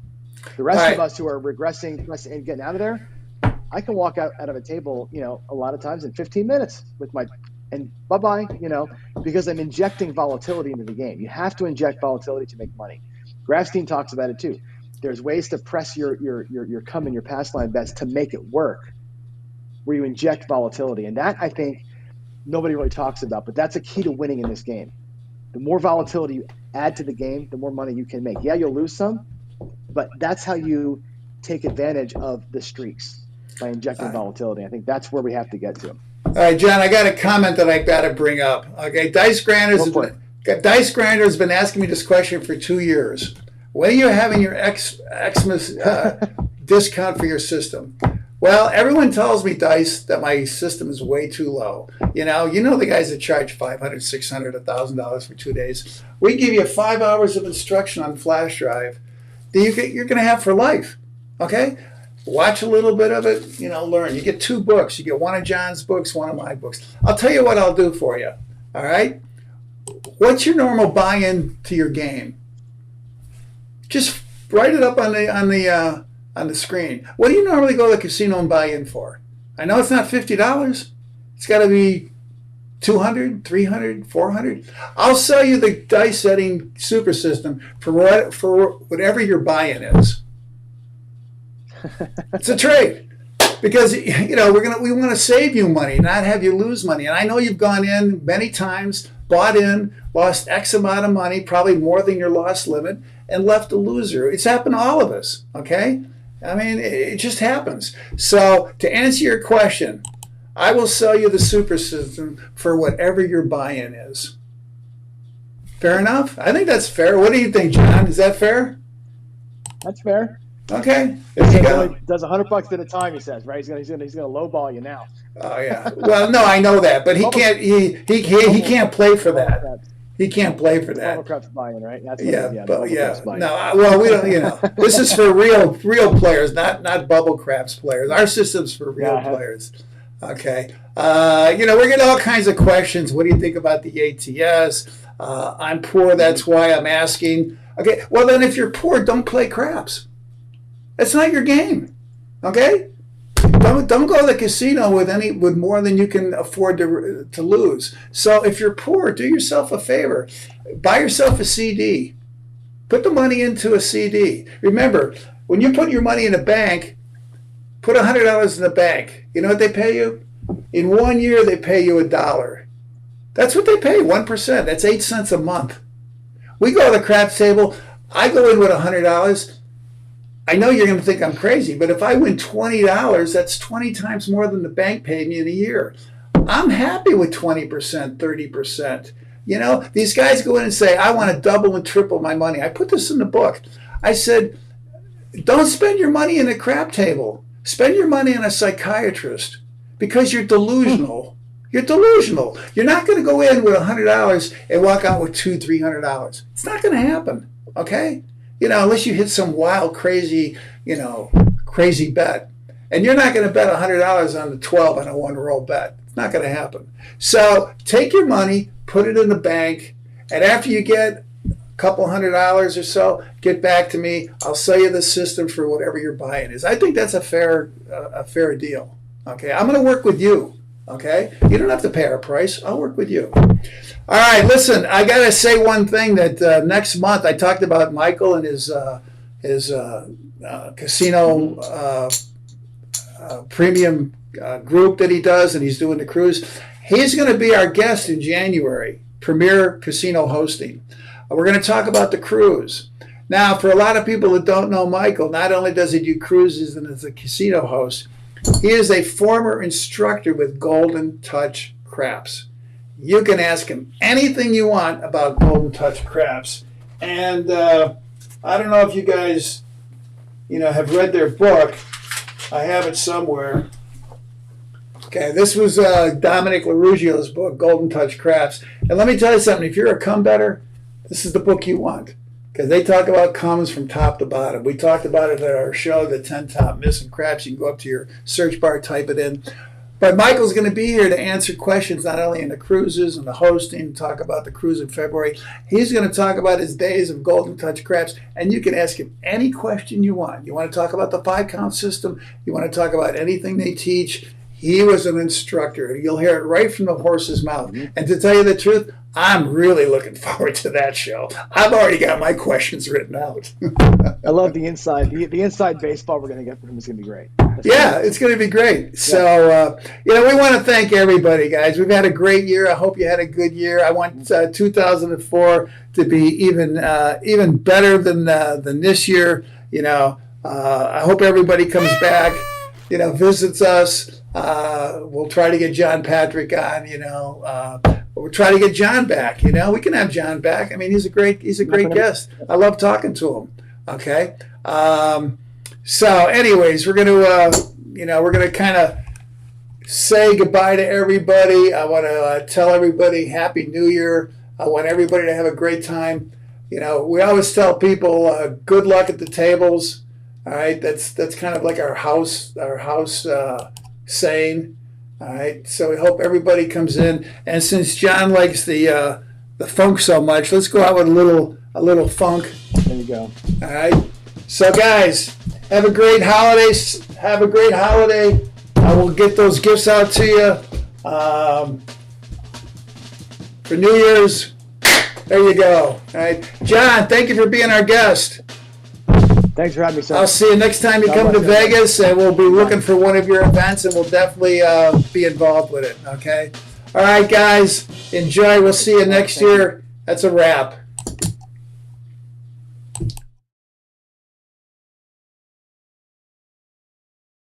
The rest of us who are regressing and getting out of there, I can walk out of a table, a lot of times in 15 minutes and bye-bye, because I'm injecting volatility into the game. You have to inject volatility to make money. Grafstein talks about it too. There's ways to press your come and your pass line bets to make it work, where you inject volatility. And that, I think, nobody really talks about, but that's a key to winning in this game. The more volatility you add to the game, the more money you can make. Yeah, you'll lose some, but that's how you take advantage of the streaks, by injecting volatility. I think that's where we have to get to. All right, John, I got a comment that I got to bring up. Okay, Dice Grinder's been asking me this question for 2 years. When are you having your Xmas discount for your system? Well, everyone tells me, Dice, that my system is way too low. You know the guys that charge $500, $600, $1,000 for 2 days. We give you 5 hours of instruction on flash drive that you're going to have for life. Okay? Watch a little bit of it, learn. You get 2 books. You get one of John's books, one of my books. I'll tell you what I'll do for you. All right? What's your normal buy-in to your game? Just write it up on the screen. What do you normally go to the casino and buy in for? I know it's not $50. It's got to be $200, $300, $400. I'll sell you the dice setting super system for whatever your buy-in is. It's a trade, because we want to save you money, not have you lose money. And I know you've gone in many times, bought in, lost X amount of money, probably more than your loss limit, and left a loser. It's happened to all of us. Okay, I mean, it just happens. So to answer your question, I will sell you the super system for whatever your buy-in is. Fair enough? I think that's fair. What do you think, John? Is that fair? That's fair. Okay, there you go. Does $100 at a time, he says, right? He's gonna lowball you now. Oh yeah. Well, no, I know that, but he can't. He can't play for that. He can't play for that. CRAPS buy-in, right? That's No, well, we don't. This is for real players, not bubble craps players. Our system's for real players. Okay. We're getting all kinds of questions. What do you think about the ATS? I'm poor. That's why I'm asking. Okay. Well, then, if you're poor, don't play craps. It's not your game, okay? Don't go to the casino with more than you can afford to lose. So if you're poor, do yourself a favor. Buy yourself a CD. Put the money into a CD. Remember, when you put your money in a bank, put $100 in the bank. You know what they pay you? In 1 year, they pay you $1. That's what they pay, 1%. That's 8 cents a month. We go to the craps table. I go in with $100. I know you're going to think I'm crazy, but if I win $20, that's 20 times more than the bank paid me in a year. I'm happy with 20%, 30%. These guys go in and say, I want to double and triple my money. I put this in the book. I said, don't spend your money in a crap table. Spend your money on a psychiatrist, because you're delusional. You're delusional. You're not going to go in with $100 and walk out with $200, $300. It's not going to happen, okay? Unless you hit some wild, crazy bet. And you're not going to bet $100 on the 12 on a one-roll bet. It's not going to happen. So take your money, put it in the bank, and after you get a couple $100 or so, get back to me. I'll sell you the system for whatever your buy-in is. I think that's a fair deal. Okay, I'm going to work with you. Okay, you don't have to pay our price. I'll work with you. All right, listen, I got to say one thing that next month I talked about Michael and his casino premium group that he does, and he's doing the cruise. He's going to be our guest in January, Premier Casino Hosting. We're going to talk about the cruise. Now, for a lot of people that don't know Michael, not only does he do cruises and is a casino host, he is a former instructor with Golden Touch Craps. You can ask him anything you want about Golden Touch Craps. And I don't know if you guys, have read their book. I have it somewhere. Okay, this was Dominic LaRuggio's book, Golden Touch Craps. And let me tell you something, if you're a come better, this is the book you want. Because they talk about comes from top to bottom. We talked about it at our show, the 10 Top Missing Craps. You can go up to your search bar, type it in. But Michael's going to be here to answer questions not only in the cruises and the hosting, talk about the cruise in February. He's going to talk about his days of Golden Touch Craps, and you can ask him any question you want. You want to talk about the 5-count system? You want to talk about anything they teach? He was an instructor. You'll hear it right from the horse's mouth. Mm-hmm. And to tell you the truth, I'm really looking forward to that show. I've already got my questions written out. I love the inside. The inside baseball we're going to get from him is going to be great. It's going to be great. So, we want to thank everybody, guys. We've had a great year. I hope you had a good year. I want 2004 to be even better than this year. I hope everybody comes back, visits us. We'll try to get John Patrick on, we'll try to get John back, we can have John back. I mean, he's a great guest. I love talking to him. Okay. So anyways, we're going to kind of say goodbye to everybody. I want to tell everybody Happy New Year. I want everybody to have a great time. We always tell people good luck at the tables. All right. That's kind of like our house saying. All right, so we hope everybody comes in. And since John likes the funk so much, let's go out with a little funk. There you go. All right. So guys, have a great holiday. Have a great holiday. I will get those gifts out to you for New Year's. There you go. All right, John. Thank you for being our guest. Thanks for having me, sir. I'll see you next time you come to Vegas, and we'll be looking for one of your events, and we'll definitely be involved with it, okay? All right, guys, enjoy. We'll see you next year. That's a wrap.